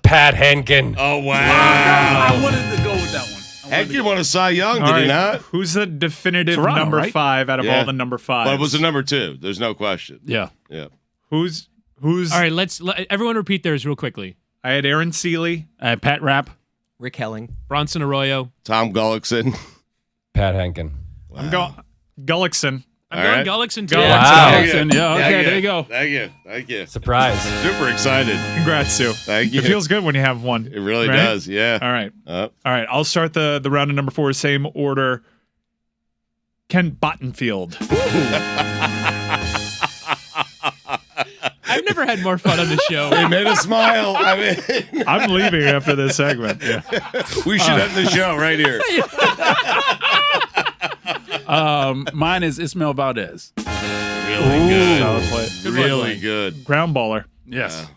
Pat Henkin. Oh, wow. I wanted to go with that one. Henkin won a Cy Young, All did right. he not? Who's the definitive Toronto, number right? 5 out of Yeah. all the number 5s? But it was a number 2. There's no question. Yeah. Yeah. Who's All right, everyone repeat theirs real quickly. I had Aaron Seeley. I had Pat Rapp. Rick Helling. Bronson Arroyo. Tom Gullickson. Pat Henkin. I'm going Gullickson. I'm All going right. Gullickson too. Wow. Gullickson. Yeah, okay, there you go. Thank you. Thank you. Surprise. Super excited. Congrats, Sue. Thank you. It feels good when you have one. It really right? does. Yeah. All right. Uh, All right. I'll start the round of number 4, same order. Ken Bottenfield. I've never had more fun on the show. He made us smile. I mean, I'm leaving after this segment. Yeah. we should end the show right here. Mine is Ismael Valdez. Really good. Solid play. Really good. Ground baller. Yes.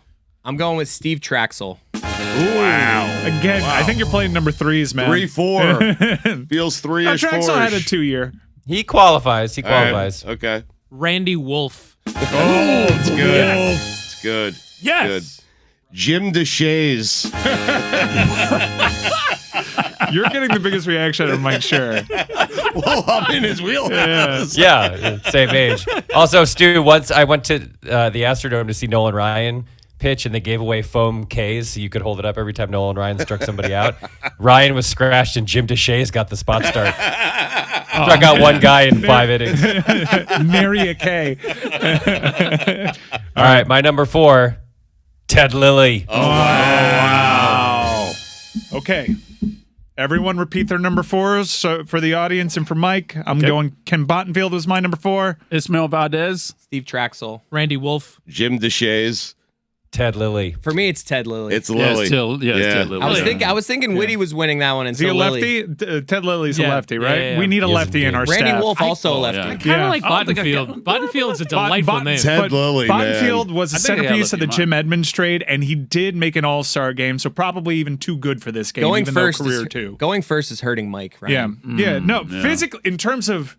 I'm going with Steve Traxel. Wow. Again, I think you're playing number 3s, man. 3-4. Feels 3-ish, 4-ish. Traxel had a 2-year. He qualifies. He All right. qualifies. Okay. Randy Wolf. Oh, it's good. It's good. Yes. Good. Jim DeShays. You're getting the biggest reaction of Mike Schur. Well, I'm in his wheelhouse. Yeah, same age. Also, Stu, once I went to the Astrodome to see Nolan Ryan pitch, and they gave away foam Ks so you could hold it up every time Nolan Ryan struck somebody out. Ryan was scratched, and Jim DeShays got the spot start. Struck out one guy in 5 innings. Nary a K. All right, my number 4, Ted Lilly. Oh, wow. Okay. Everyone repeat their number 4s. So for the audience and for Mike, I'm going Ken Bottenfield was my number 4. Ismael Valdez. Steve Traxel. Randy Wolf. Jim DeShays. Ted Lilly. For me, it's Ted Lilly. It's Lilly. It's Ted Lilly. I was thinking Whitty was winning that one, and Is he so a Lilly. lefty? Ted Lilly's a Yeah. lefty, right? Yeah. We need a He is lefty in our Randy staff. Wolf also a yeah. lefty. I kind of Yeah. like Bottenfield. Bottenfield's a delightful name. Ted But Lilly, Bottenfield man. was a I think I got centerpiece of the lefty Jim Edmonds trade, and he did make an all-star game, so probably even too good for this game, Going even first though career is, 2. Going first is hurting Mike. Yeah, Ryan. yeah, no, yeah. physically, in terms of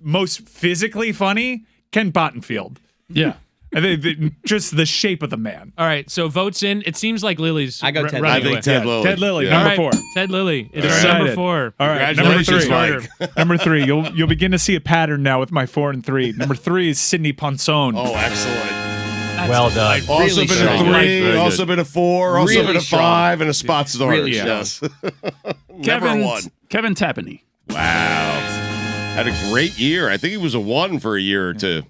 most physically funny, Ken Bottenfield. Yeah. I think just the shape of the man. All right, so votes in. It seems like Lily's. I go Ted running I think away. Ted Lilly. Ted Lilly, Yeah. number 4. Ted Lilly. It's Decided. number 4. All right, number 3. Congratulations, Mike. Number 3. You'll begin to see a pattern now with my 4 and 3. Number 3 is Sidney Ponson. Oh, excellent. Well done. Also Really been strong. a 3, Very also good. been a 4, also Really been a strong. 5, and a spot start. Really Yes. Never won. Kevin Tapani. Wow. Had a great year. I think he was a 1 for a year or 2.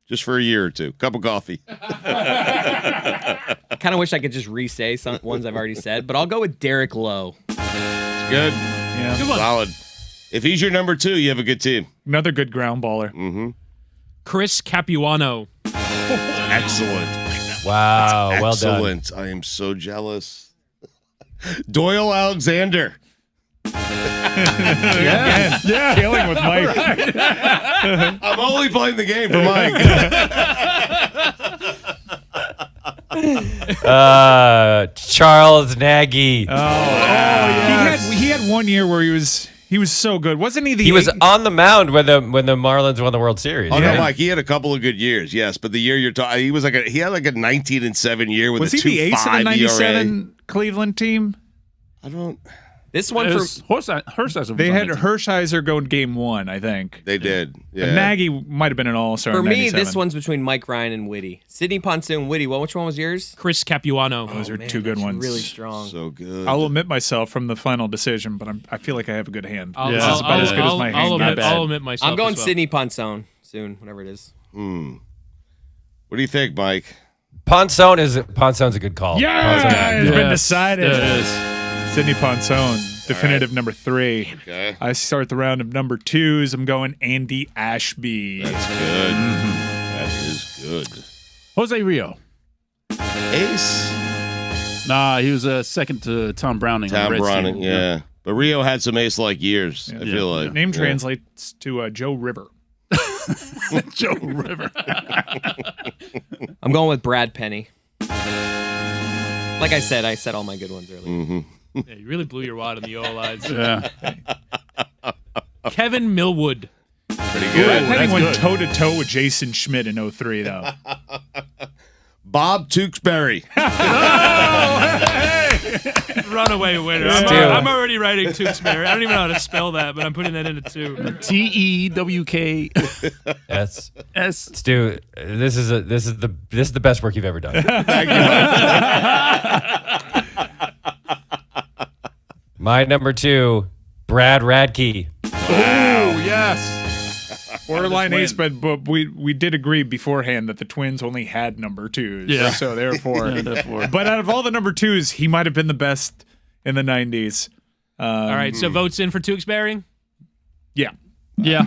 Just for a year or 2. Cup of coffee. I kind of wish I could just re-say some ones I've already said, but I'll go with Derek Lowe. Good. Yeah. Good one. Solid. If he's your number 2, you have a good team. Another good ground baller. Mm-hmm. Chris Capuano. Excellent. Wow, well done. Excellent. I am so jealous. Doyle Alexander. Yeah. Killing with Mike. I'm only playing the game for Mike. Charles Nagy. He had 1 year where he was so good, wasn't he? He was on the mound when the Marlins won the World Series. Oh right? no, Mike. He had a couple of good years, yes. But the year you're talking, he had like a 19-7 year with Was a he the ace of the 2.5 '97 Cleveland team? I don't. This one for Hershiser. They had Hershiser going game 1, I think. They did. Yeah. And Nagy might have been an all-star. For in me, 97. this one's between Mike Ryan and Whitty. Sidney Ponson, Whitty. Well, which one was yours? Chris Capuano. Those are two good ones. Really strong. So good. I'll omit myself from the final decision, but I feel like I have a good hand. I'll- This I'll- is about as good as I'll- my I'll hand. I'll omit myself. I'm going as well. Sidney Ponson soon, whatever it is. What do you think, Mike? Ponson's a good call. Yeah, Ponson. it's been decided. There it is. Sidney Ponson. definitive number 3. Okay. I start the round of number 2s. I'm going Andy Ashby. That's good. That is good. Jose Rio. Ace. Nah, he was second to Tom Browning. on the Tom Red Browning, team. yeah. But Rio had some ace-like years, I feel like. Name translates to Joe River. Joe River. I'm going with Brad Penny. Like I said all my good ones earlier. Mm-hmm. Yeah, you really blew your wad on the OLIs. Yeah. Kevin Millwood. Pretty Brad good. Penny went toe-to-toe with Jason Schmidt in 03, though. Bob Tewksbury. Runaway winner. I'm already writing Tewksbury. I don't even know how to spell that, but I'm putting that into 2. TEWK. S. S. Stu, this is the best work you've ever done. Thank you. My number 2, Brad Radke. Oh, yes. Borderline ace, but we did agree beforehand that the Twins only had number 2s. Yeah. So therefore. But out of all the number 2s, he might have been the best in the 90s. All right, so votes in for Tewksbury? Yeah. Yeah.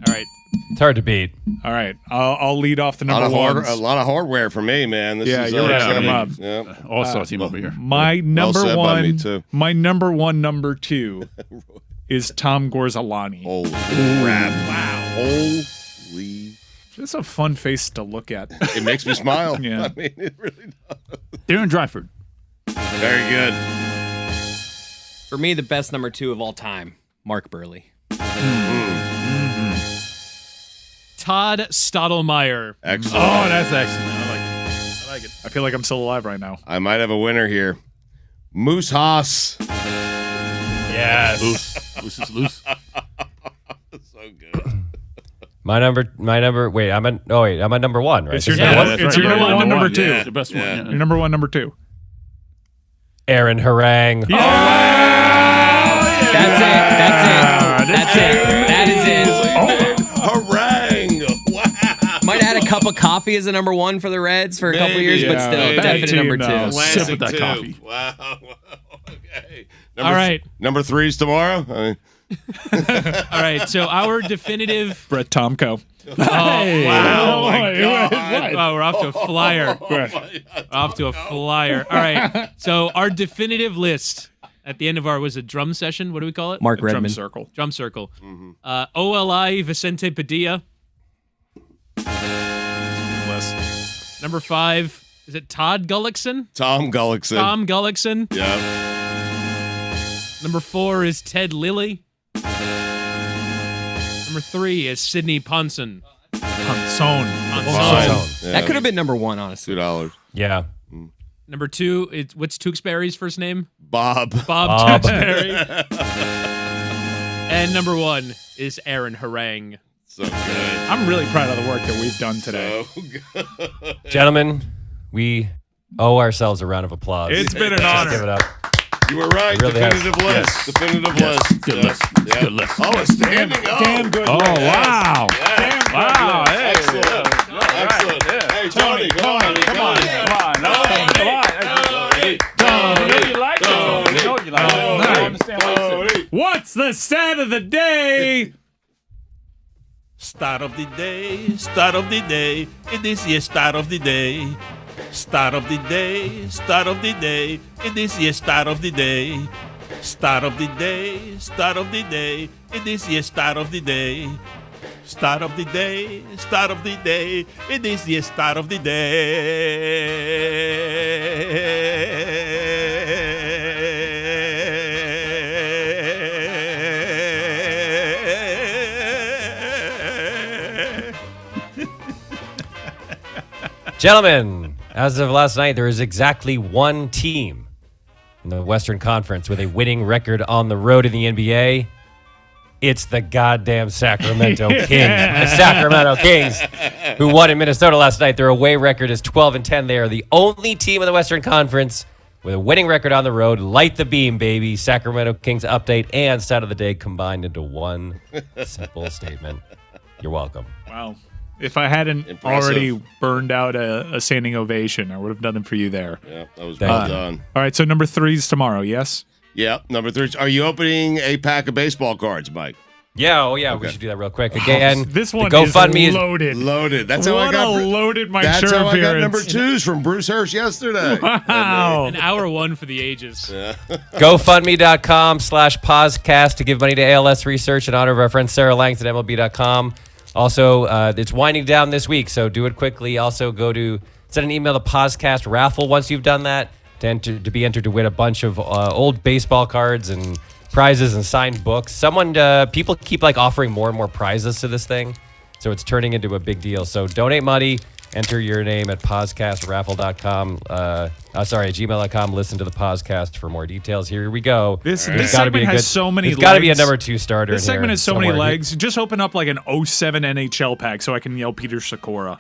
All right. It's hard to beat. All right. I'll lead off the number 1s. A lot of hardware for me, man. This Yeah, is, you're right. exciting. I'm up. Yeah. Also, team over here. My Well number said by me, 1, too. my number 1, number 2 is Tom Gorzalani. Holy crap. Wow. Holy. That's a fun face to look at. It makes me smile. Yeah. I mean, it really does. Darren Dryford. Very good. For me, the best number 2 of all time, Mark Burley. Todd Stottlemyre. Excellent. Oh, that's excellent. I like it. I feel like I'm still alive right now. I might have a winner here. Moose Haas. Yes. Loose is loose. So good. My number. Wait, I'm at number 1, right? It's your This is number, what- it's your number 1, number 2. Yeah, it's the best one. Yeah. Your number 1, number 2. Aaron Harang. That's it. That is it. Harangue. Wow. Might add a cup of coffee as a number 1 for the Reds for a couple of years, but yeah. still, Bad definite team, number 2. though. Sip with that Classic coffee. too. Wow. Okay. All right. Number 3's tomorrow. All right, so our definitive. Brett Tomko. Oh, wow. my God. Oh, we're off to a flyer. Off to a flyer. All right, so our definitive list at the end of our, was a drum session? What do we call it? Mark Drum Redmond. circle. Drum circle. OLI, Vicente Padilla. List. Number 5, is it Todd Gullickson? Tom Gullickson. Tom Gullickson. Yeah. Number 4 is Ted Lilly. Number 3 is Sidney Ponson. Ponson. That could have been number 1, honestly. $2. Yeah. Number 2, what's Tewksbury's first name? Bob. Bob Tewksbury. And number 1 is Aaron Harang. So good. I'm really proud of the work that we've done today. So good. Gentlemen, we owe ourselves a round of applause. It's been an Just honor. Give it up. You were right. It really Definitive has. list. Yes. Definitive Yes. list. Good list. Yeah. Good list. Oh, a standing O. Damn good. Oh, list. wow. Yes. Wow. Hey. Excellent. Excellent. Hey, Tony, come on. Come on. No, come on. Tony. You like it. You know you like it. I understand what you're saying. What's the stat of the day? Start of the day, start of the day. It is the start of the day. Start of the day, start of the day. It is the start of the day. Start of the day, start of the day. It is the start of the day. Start of the day, start of the day. It is the start of the day. Gentlemen, as of last night, there is exactly one team in the Western Conference with a winning record on the road in the NBA. It's the goddamn Sacramento Kings. The Sacramento Kings, who won in Minnesota last night. Their away record is 12-10. They are the only team in the Western Conference with a winning record on the road. Light the beam, baby. Sacramento Kings update and stat of the day combined into one simple statement. You're welcome. Wow. If I hadn't Impressive. already burned out a standing ovation, I would have done it for you there. Yeah, that was well done. All right, so number 3 is tomorrow, yes? Yep. Number 3. Are you opening a pack of baseball cards, Mike? Yeah, we should do that real quick. Again, this one the GoFundMe is loaded. Loaded. That's how I got. Loaded my That's shirt how I got appearance. number 2s from Bruce Hirsch yesterday. Wow. An hour one for the ages. GoFundMe.com/Poscast to give money to ALS research in honor of our friend Sarah Langton at MLB.com. Also, it's winding down this week, so do it quickly. Also, send an email to Poscast Raffle once you've done that to be entered to win a bunch of old baseball cards and prizes and signed books. People keep offering more and more prizes to this thing, so it's turning into a big deal. So donate money, enter your name at poscastraffle.com. Gmail.com. Listen to the podcast for more details. Here we go. This segment has so many legs. It's got to be a number 2 starter. This segment has so many somewhere. legs. Just open up an 07 NHL pack so I can yell Peter Sikora.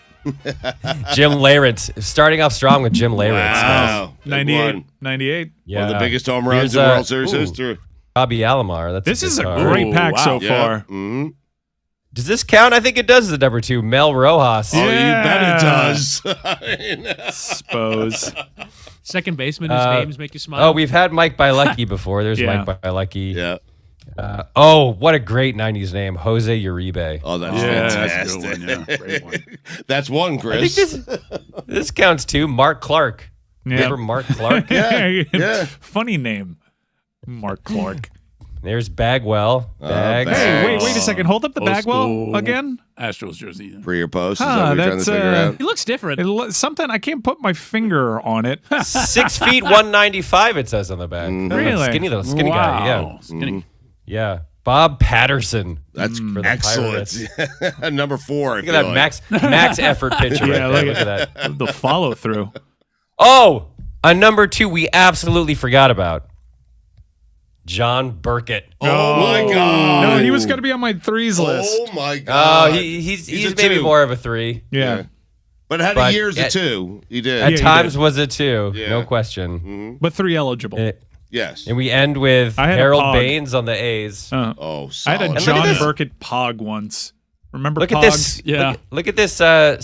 Jim Leyritz. Starting off strong with Jim Leyritz. Wow. 98. Yeah. One of the biggest home runs in World Series history. Bobby Alomar. This is a great pack so far. Mm-hmm. Does this count? I think it does. The number 2, Mel Rojas. Oh, you bet it does. Suppose. Second baseman whose names make you smile. Oh, we've had Mike Bielecki before. There's Mike Bielecki. Yeah. What a great 90s name. Jose Uribe. Oh, that's fantastic. That's a good one, yeah. Great one. That's one, I Chris. think this counts too. Mark Clark. Remember Mark Clark? Yeah. Funny name. Mark Clark. There's Bagwell. Bags. Hey, wait a second. Hold up the Old Bagwell school again. Astros jersey. Pre or post? Is that what you're trying to figure out? He looks different. Something I can't put my finger on it. 6 feet 195. It says on the back. Really? Skinny guy. Yeah. Skinny. Yeah. Bob Patterson. That's for the excellent. Number 4. Look at that max effort pitcher. Yeah, right there. Look at that. The follow through. Oh, a number 2 we absolutely forgot about. John Burkett. Oh my God! No, he was going to be on my 3s list. Oh my God! Oh, he's a maybe 2. more of a 3. Yeah. But had a year as a 2. He did. At times was a 2, no question. Mm-hmm. But 3 eligible. Yes. And we end with I had a Harold Pog. Baines on the A's. Oh, I had a solid. John Burkett Pog once. Remember Look Pog? at this. Yeah. Look at this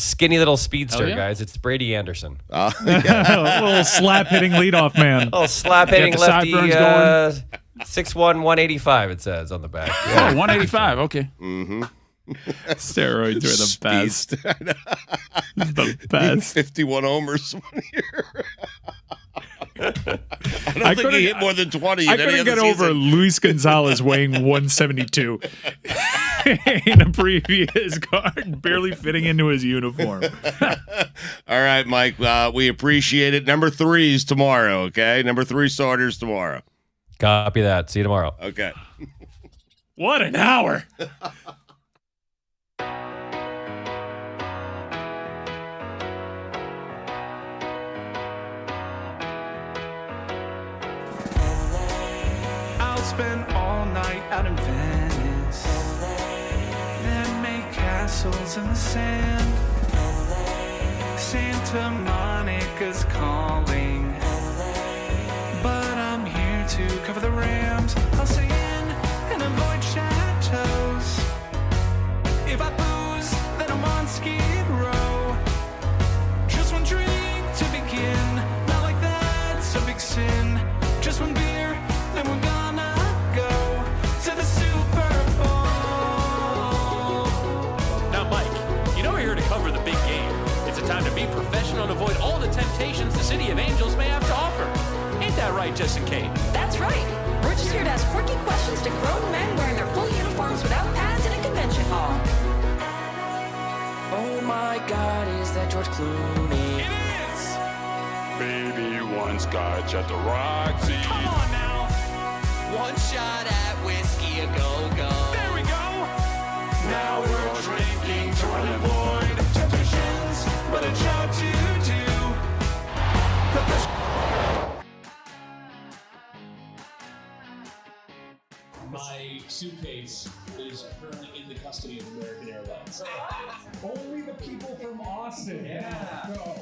skinny little speedster, Oh, yeah? guys. It's Brady Anderson. A little slap hitting leadoff man. Oh, slap hitting Get the lefty. sideburns 6'1", 185. It says on the back. Oh, Yeah. 185. Okay. Mm-hmm. Steroids are the best. The He best. 51 homers 1 year. I don't I think he hit more than 20 I in any couldn't other get over season. Luis Gonzalez weighing 172 in a previous card, barely fitting into his uniform. All right, Mike. We appreciate it. Number 3s tomorrow, okay? Number 3 starters tomorrow. Copy that. See you tomorrow. Okay. What an hour. I'll spend all night out in Venice, then make castles in the sand. Santa Monica's calling, but I'm here to cover the Rams. I'll stay in and avoid chateaus. If I booze, then I'm on Skid Row. Just one drink to begin, not like that's a big sin. Just one beer, then we're gonna go to the Super Bowl. Now, Mike, you know we're here to cover the big game. It's a time to be professional and avoid all the temptations the City of Angels may have to offer. Ain't that right, Jess and Kate? That's right. We're just here to ask quirky questions to grown men wearing their full uniforms without pads in a convention hall. Oh my God, is that George Clooney? It is! Baby, one scotch at the Roxy. Come on now! One shot at whiskey, a go-go. There we go! Now we're drinking to avoid temptations, but a job to do. My suitcase is currently in the custody of American Airlines. Only the people from Austin. Yeah. Go.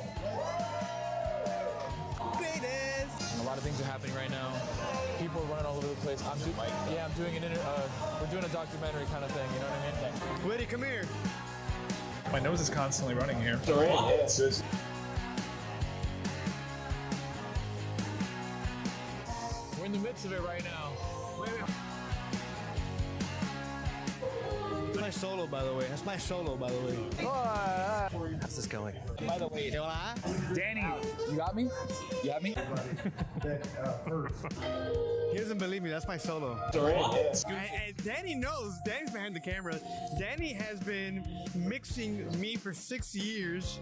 A lot of things are happening right now. People are running all over the place. I'm doing we're doing a documentary kind of thing. You know what I mean? Liddy, come here. My nose is constantly running here. Sorry. Yes. We're in the midst of it right now. My solo, by the way. That's my solo, by the way. How's this going? By the way, Danny, you got me? You got me? He doesn't believe me. That's my solo. And Danny knows. Danny's behind the camera. Danny has been mixing me for 6 years.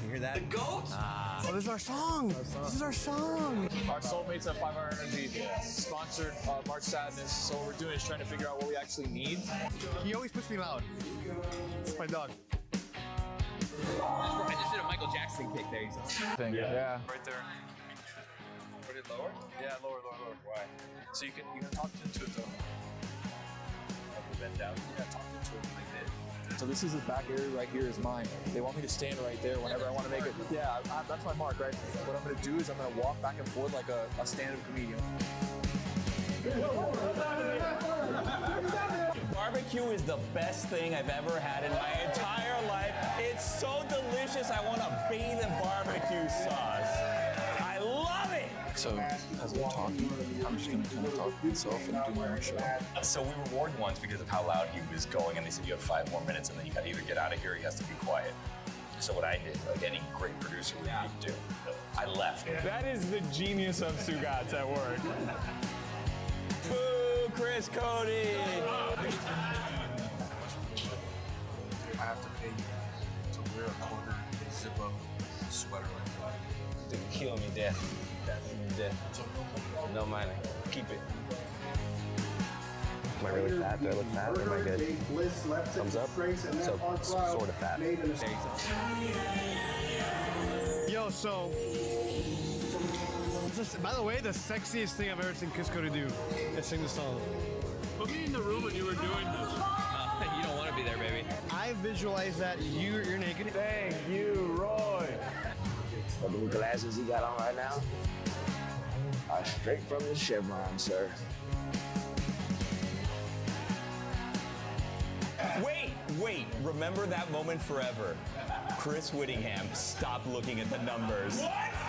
You hear that? The goat? Oh, this is our song. This is our song. Our Soulmates at 5 Hour Energy sponsored March Sadness. So what we're doing is trying to figure out what we actually need. He always puts me loud. It's my dog. I just did a Michael Jackson kick there. Yeah. Right there. Put it lower? Yeah, lower. Why? So you can talk into it though. Bend down. Yeah, talk into it like this. So this is his back area right here is mine. They want me to stand right there whenever I want to make it. Yeah, that's my mark, right? What I'm going to do is I'm going to walk back and forth like a stand-up comedian. Barbecue is the best thing I've ever had in my entire life. It's so delicious, I want to bathe in barbecue sauce. I love it! So, as we're talking, I'm just going to kind of talk to myself and do my own show. So we were warned once because of how loud he was going, and they said you have 5 more minutes, and then you got to either get out of here or he has to be quiet. So what I did, like any great producer would do, I left. That is the genius of Stugotz at work. Boo, Chris Cody! I have to pay you to wear a quarter zip-up sweater like that. Dude, kill me, death. Death. No money. Keep it. Am I really fat? Do I look fat or am I good? Thumbs up? So, sort of fat. Yo, so... by the way, the sexiest thing I've ever seen Chris Cody do is sing the song. Put me in the room when you were doing this. You don't want to be there, baby. I visualize that you're naked. Thank you, Roy. The blue glasses he got on right now are straight from the Chevron, sir. Wait, remember that moment forever. Chris Whittingham, stop looking at the numbers.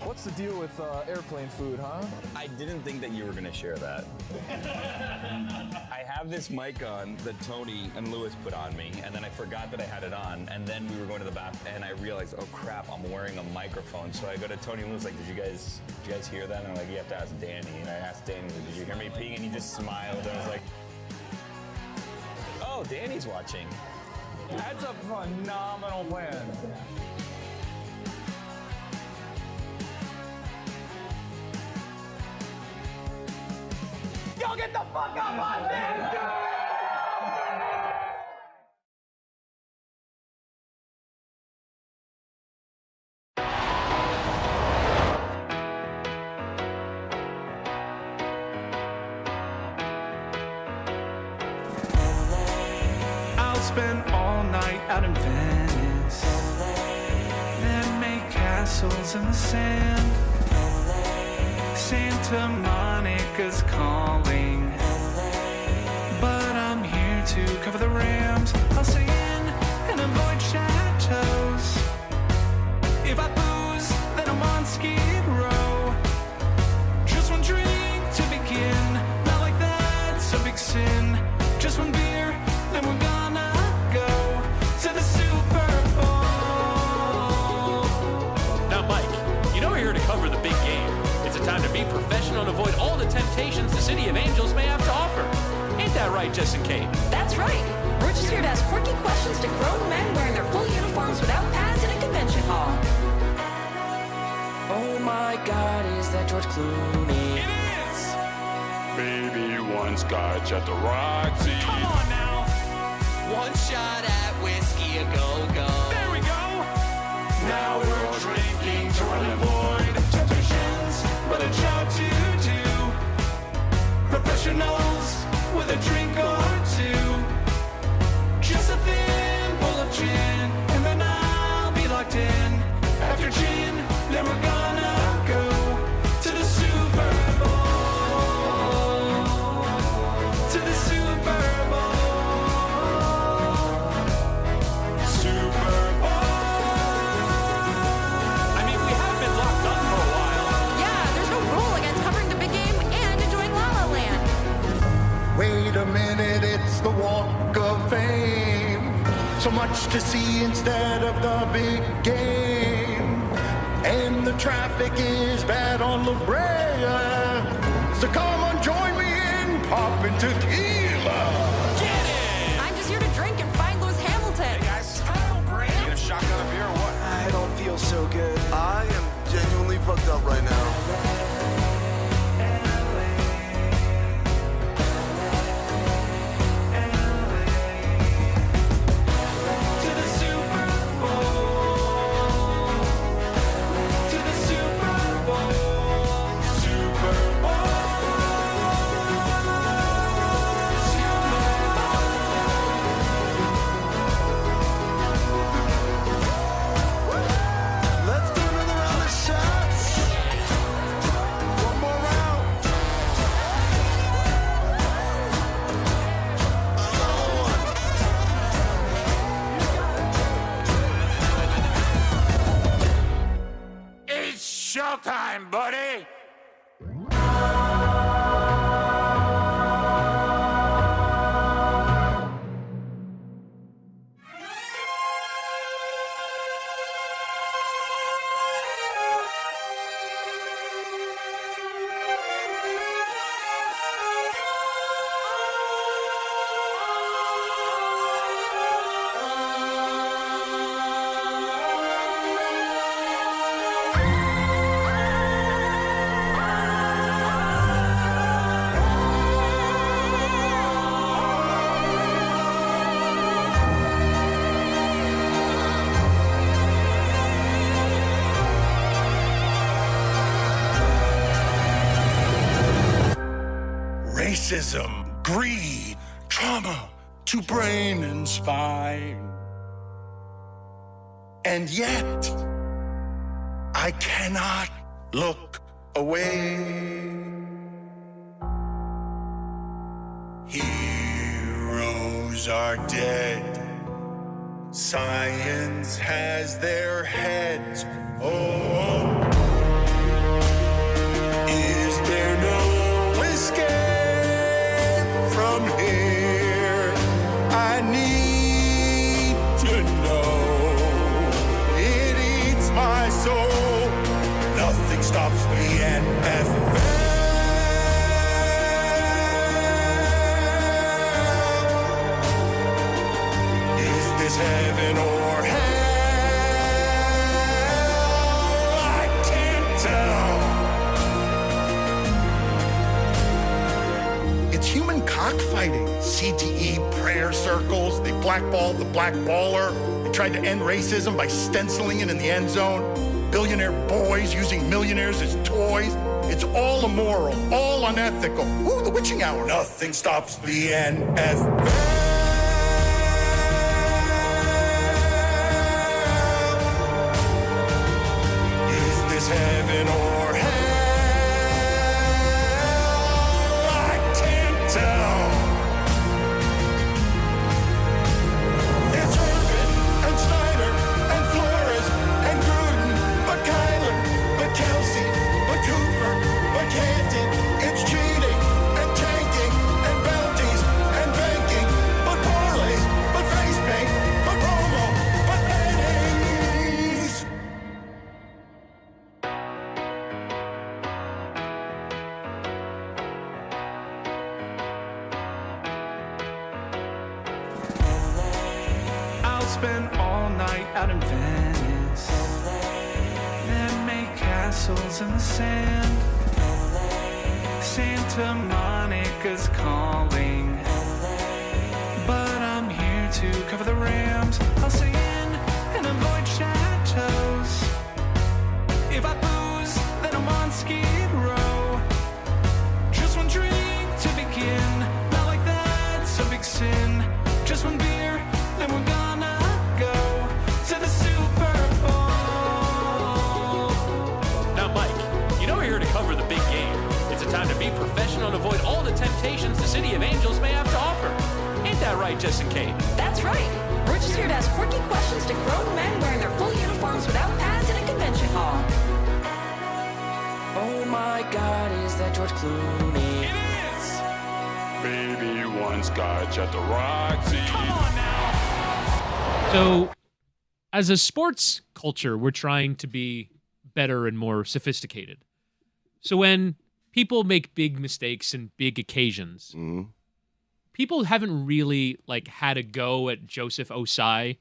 What's the deal with airplane food, huh? I didn't think that you were gonna share that. I have this mic on that Tony and Lewis put on me, and then I forgot that I had it on, and then we were going to the bathroom, and I realized, oh crap, I'm wearing a microphone. So I go to Tony and Lewis, like, did you guys hear that? And I'm like, you have to ask Danny. And I asked Danny, did you hear me peeing? And he just smiled, and I was like, oh, Danny's watching. That's a phenomenal plan. Yo, get the fuck out my stage! I'll spend all night out in Venice, then make castles in the sand. Santa Monica's calling, but I'm here to cover the Rams. I'll stay in and avoid chateaus. If I booze, then I'm on Skid Row. Just one drink to begin, not like that's a big sin. Just one beer, then we're gonna go to the Super Bowl. Now, Mike, you know we're here to cover the big game. It's a time to be professional and avoid all the temptations the City of Angels may have to offer. Ain't that right, Jess and Kate? That's right. We're just here to ask quirky questions to grown men wearing their full uniforms without pads in a convention hall. Oh my God, is that George Clooney? It is! Baby, one scotch at the Roxy. Come on now! One shot at whiskey, a go-go. There we go! Now we're drinking to avoid temptations, but a job to do. Professionals with a drink or two. Just a thin bowl of gin, and then I'll be locked in. After gin, then we're gonna go to the Super Bowl. To the Super Bowl. much to see instead of the big game. And the traffic is bad on La Brea. So come on, join me in popping tequila. I'm just here to drink and find Lewis Hamilton. Hey guys, need a shotgun of beer or what? I don't feel so good. I am genuinely fucked up right now. Showtime, buddy! Racism, greed, trauma to brain and spine. And yet, I cannot look away. Heroes are dead. Science has their heads. Oh, is there no escape from here? I need to know. It eats my soul. Nothing stops the NFL. Is this heaven or hell? I can't tell. It's human cockfighting. CTE prayer circles. They blackballed the blackballer. They tried to end racism by stenciling it in the end zone. Billionaire boys using millionaires as toys. It's all immoral, all unethical. Ooh, the witching hour. Nothing stops the NFL. Is this heaven or hell? I can't tell. It's Urban and Snyder and Flores and Gruden, but Kyler, but Kelsey, but Cooper, but Canton. It's cheating and tanking and bounties and banking, but parlays, but face paint, but promo, but earnings. I'll spend all night out in Venice, then make castles in the sand. Santa Monica's calling, but I'm here to cover the Rams. I'll stay in and avoid chateaus. If I booze, then I'm on Skid Row. Just one drink to begin, not like that's a big sin. Just one beer, then we're gonna go to the Super Bowl. Now, Mike, you know we're here to cover the big game. It's a time to be professional and avoid all the temptations the City of Angels may have to offer. Ain't that right, Justin Kate? That's right. We're just here to ask quirky questions to grown men wearing their full uniforms without pads in a convention hall. Oh my God, is that George Clooney? It is! Baby, one scotch at the Roxy. Come on now! So, as a sports culture, we're trying to be better and more sophisticated. So when people make big mistakes and big occasions, people haven't really like had a go at Joseph Osai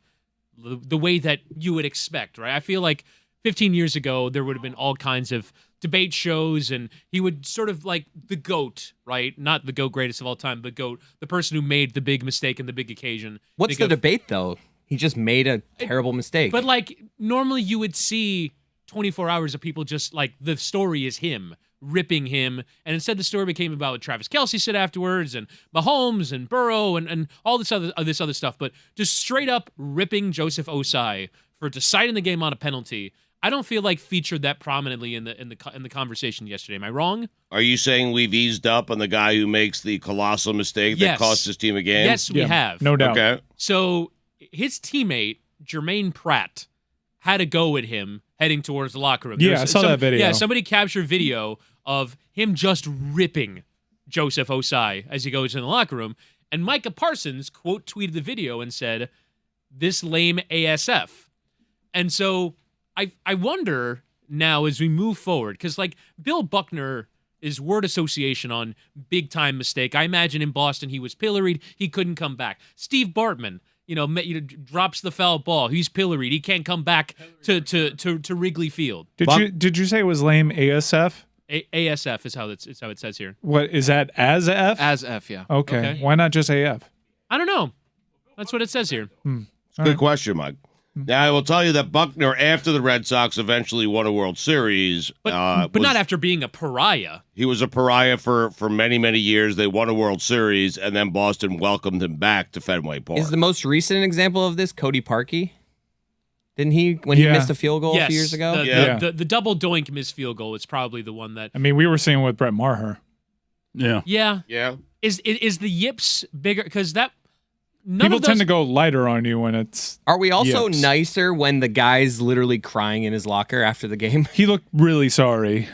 the way that you would expect, right? I feel like 15 years ago, there would have been all kinds of debate shows, and he would sort of like the GOAT, right? Not the GOAT greatest of all time, but GOAT, the person who made the big mistake and the big occasion. What's the debate, though? He just made a terrible mistake. But like normally you would see 24 hours of people just like the story is him ripping him, and instead the story became about what Travis Kelce said afterwards and Mahomes and Burrow and all this other stuff. But just straight up ripping Joseph Osai for deciding the game on a penalty, I don't feel like featured that prominently in the conversation yesterday. Am I wrong? Are you saying we've eased up on the guy who makes the colossal mistake that Yes. cost his team a game? Yes, we have. No doubt. Okay. So his teammate, Jermaine Pratt, had a go at him heading towards the locker room. Yeah, I saw that video. Yeah, somebody captured video of him just ripping Joseph Osai as he goes in the locker room. And Micah Parsons quote tweeted the video and said, "This lame ASF." And so I wonder now as we move forward, because like Bill Buckner is word association on big time mistake. I imagine in Boston he was pilloried. He couldn't come back. Steve Bartman, drops the foul ball. He's pilloried. He can't come back to Wrigley Field. Did you say it was lame ASF? ASF is how it says here. What is that? As F? As F, yeah. Okay. Why not just AF? I don't know. That's what it says here. Good question, Mike. Now, I will tell you that Buckner, after the Red Sox eventually won a World Series, But not after being a pariah. he was a pariah for many, many years. They won a World Series, and then Boston welcomed him back to Fenway Park. Is the most recent example of this Cody Parkey? Didn't he, when he missed a field goal a few years ago? The double doink missed field goal is probably the one that. I mean, we were seeing with Brett Maher. Yeah. Yeah. Is the yips bigger? Because that. People tend to go lighter on you when it's. Are we also yips. nicer when the guy's literally crying in his locker after the game? He looked really sorry.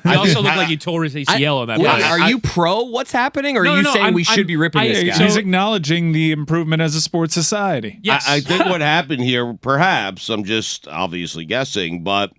He also looked like he tore his ACL on that. Wait, play. are you pro what's happening, or are you saying we should be ripping this guy? He's acknowledging the improvement as a sports society. Yes. I think what happened here, perhaps, I'm just obviously guessing, but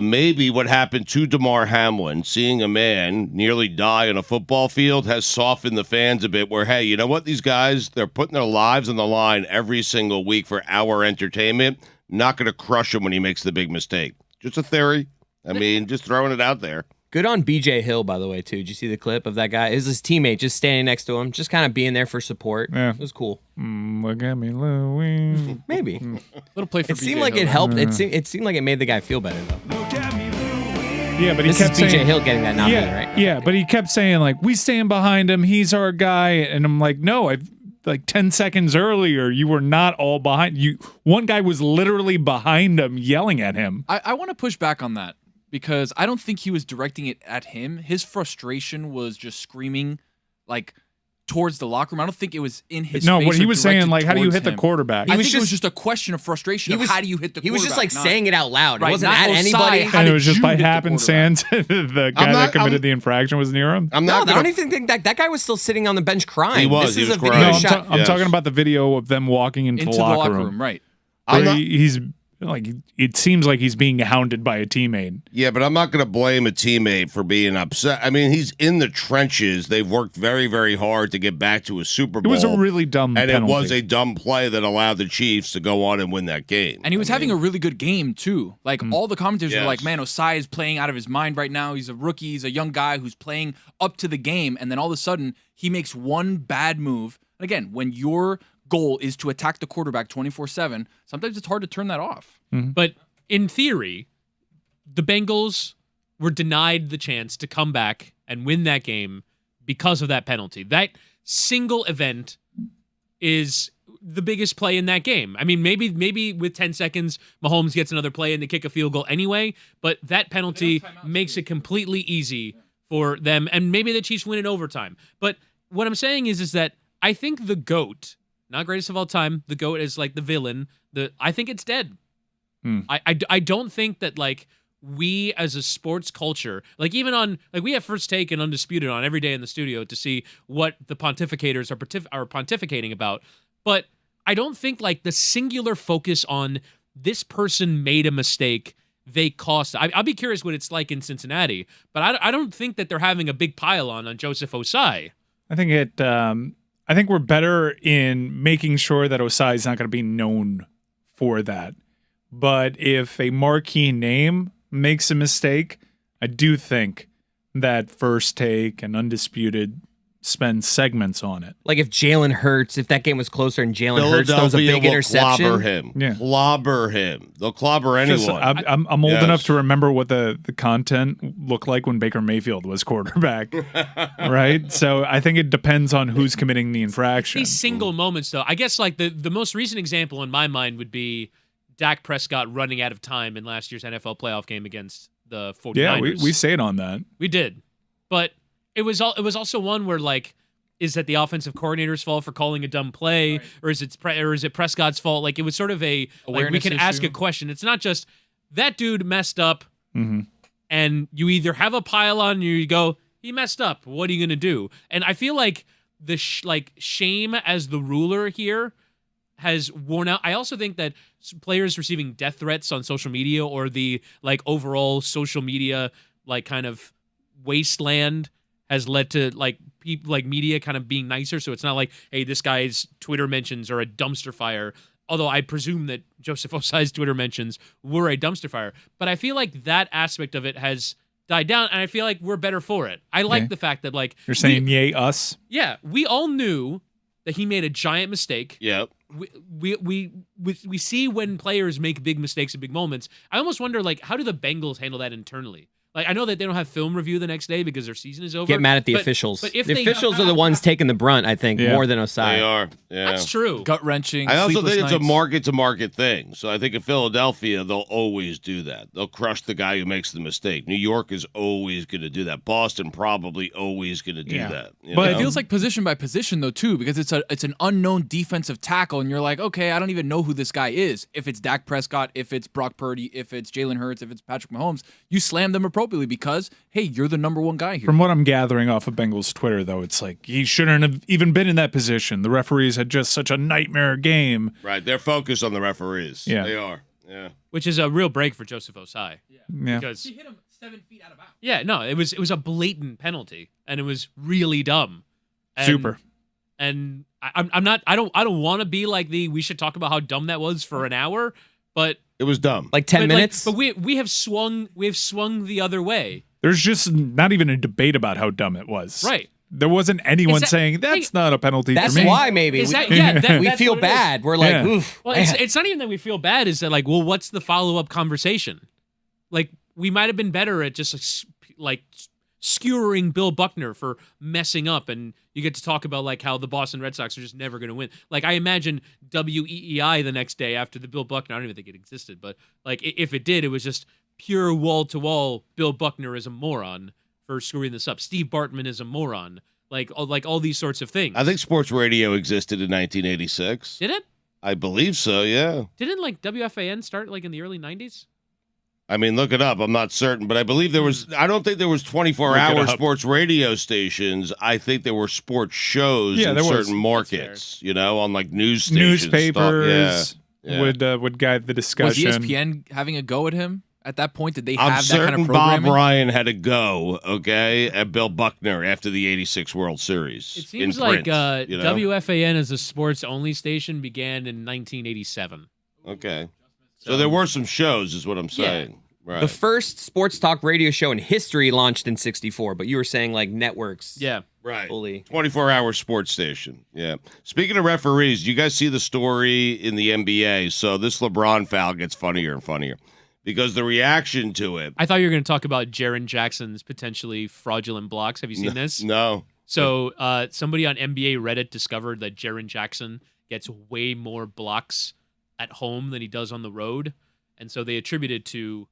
maybe what happened to DeMar Hamlin, seeing a man nearly die on a football field, has softened the fans a bit where, hey, you know what? These guys, they're putting their lives on the line every single week for our entertainment. Not going to crush him when he makes the big mistake. Just a theory. I mean, just throwing it out there. Good on BJ Hill, by the way, too. Did you see the clip of that guy? It was his teammate just standing next to him, just kind of being there for support. Yeah. It was cool. Look at me, Louie. Maybe. Little play for It seemed BJ like Hill. it helped. It seemed like it made the guy feel better, though. Yeah, but he This kept is BJ saying, Hill getting that nominee, right? Yeah, but he kept saying like, "We stand behind him. He's our guy." And I'm like, "No, I've like 10 seconds earlier, you were not all behind you. One guy was literally behind him, yelling at him." I want to push back on that because I don't think he was directing it at him. His frustration was just screaming like towards the locker room. I don't think it was in his No, face what he or was saying, directed like, how do you towards hit the him. quarterback? I He was think it was just- just a question of frustration. How do you hit the quarterback? He was just like not- saying it out loud. It Right, wasn't not at Osai. anybody. How And it did was just you by hit the happenstance, the guy that committed the infraction was near him. I'm No, not I gonna, don't even think that guy was still sitting on the bench crying. He was. This He is was a video crying. No, shot. I'm Yes. talking about the video of them walking into the locker room. right? I'm not- He's like, it seems like he's being hounded by a teammate. Yeah, but I'm not going to blame a teammate for being upset. I mean, he's in the trenches. They've worked very, very hard to get back to a Super It Bowl. was a really dumb and penalty. it was a dumb play that allowed the Chiefs to go on and win that game. And he was having a really good game too. Like all the commentators were Yes. like, "Man, Osai is playing out of his mind right now. He's a rookie. He's a young guy who's playing up to the game." And then all of a sudden, he makes one bad move. And again, when your goal is to attack the quarterback 24/7, sometimes it's hard to turn that off. But in theory, the Bengals were denied the chance to come back and win that game because of that penalty. That single event is the biggest play in that game. I mean, maybe with 10 seconds, Mahomes gets another play and they kick a field goal anyway, but that penalty makes it completely easy for them, and maybe the Chiefs win in overtime. But what I'm saying is that I think the GOAT, not greatest of all time, the GOAT is like the villain. I think it's dead. I don't think that like we as a sports culture, like even on like we have First Take and Undisputed on every day in the studio to see what the pontificators are pontificating about. But I don't think like the singular focus on this person made a mistake, they cost. I'll be curious what it's like in Cincinnati, but I don't think that they're having a big pile on Joseph Osai. I think I think we're better in making sure that Osai is not going to be known for that. But if a marquee name makes a mistake, I do think that First Take and Undisputed spend segments on it. Like if Jalen Hurts, if that game was closer and Jalen Hurts throws a big interception. Clobber him. Yeah. Clobber him. They'll clobber anyone. I'm old enough to remember what the content looked like when Baker Mayfield was quarterback, right? So I think it depends on who's committing the infraction. These single moments, though, I guess like the most recent example in my mind would be Dak Prescott running out of time in last year's NFL playoff game against the 49ers. Yeah, we say it on that. We did. But it was also one where like, is that the offensive coordinator's fault for calling a dumb play, or is it Prescott's fault? Like it was sort of a like, we can ask a question. It's not just that dude messed up, and you either have a pile on, or you go he messed up. What are you gonna do? And I feel like the shame as the ruler here has worn out. I also think that players receiving death threats on social media or the like overall social media like kind of wasteland has led to like people like media kind of being nicer. So it's not like, hey, this guy's Twitter mentions are a dumpster fire. Although I presume that Joseph Osai's Twitter mentions were a dumpster fire. But I feel like that aspect of it has died down, and I feel like we're better for it. I like the fact that like you're saying yay us. Yeah, we all knew that he made a giant mistake. Yep. We see when players make big mistakes and big moments. I almost wonder like how do the Bengals handle that internally? Like I know that they don't have film review the next day because their season is over. Get mad at the officials. But if the officials are the ones taking the brunt, I think, more than Osai. They are. Yeah. That's true. Gut wrenching. I also think it's a market-to-market thing. So I think in Philadelphia, they'll always do that. They'll crush the guy who makes the mistake. New York is always going to do that. Boston probably always going to do that. But it feels like position by position though too, because it's an unknown defensive tackle, and you're like, okay, I don't even know who this guy is. If it's Dak Prescott, if it's Brock Purdy, if it's Jalen Hurts, if it's Patrick Mahomes, you slam them appropriately because hey, you're the number one guy here. From what I'm gathering off of Bengals Twitter, though, it's like he shouldn't have even been in that position. The referees had just such a nightmare game. Right. They're focused on the referees. Yeah. They are. Yeah. Which is a real break for Joseph Osai. Yeah. Because he hit him 7 feet out of bounds. Yeah, no, it was a blatant penalty, and it was really dumb. And, Super. And I'm not. I don't want to be like we should talk about how dumb that was for an hour, but it was dumb. Like 10 minutes. But we have swung the other way. There's just not even a debate about how dumb it was. Right. There wasn't anyone saying that's not a penalty That's for me. why maybe. We feel bad. We're like, oof. Well, it's not even that we feel bad. Is that like, well, what's the follow-up conversation? Like, we might have been better at just like skewering Bill Buckner for messing up, and you get to talk about like how the Boston Red Sox are just never going to win. Like, I imagine WEEI the next day after the Bill Buckner. I don't even think it existed, but like if it did, it was just pure wall-to-wall Bill Buckner is a moron for screwing this up. Steve Bartman is a moron. Like all these sorts of things. I think sports radio existed in 1986. Did it? I believe so, yeah. Didn't like WFAN start like in the early 90s? I mean, look it up. I'm not certain, but I believe there was. I don't think there was 24-hour sports radio stations. I think there were sports shows in certain markets. You know, on like news stations, newspapers Yeah. would guide the discussion. Was ESPN having a go at him at that point? Did they I'm have that kind certain of Bob programming? Ryan had a go, okay, at Bill Buckner after the '86 World Series. It seems in like print, you know? WFAN as a sports-only station began in 1987. Okay, so there were some shows, is what I'm saying. Right. The first sports talk radio show in history launched in '64, but you were saying like networks. Yeah. Right. Fully. 24-hour sports station. Yeah. Speaking of referees, you guys see the story in the NBA? So this LeBron foul gets funnier and funnier because the reaction to it. I thought you were going to talk about Jaren Jackson's potentially fraudulent blocks. Have you seen this? No. So somebody on NBA Reddit discovered that Jaren Jackson gets way more blocks at home than he does on the road. And so they attributed to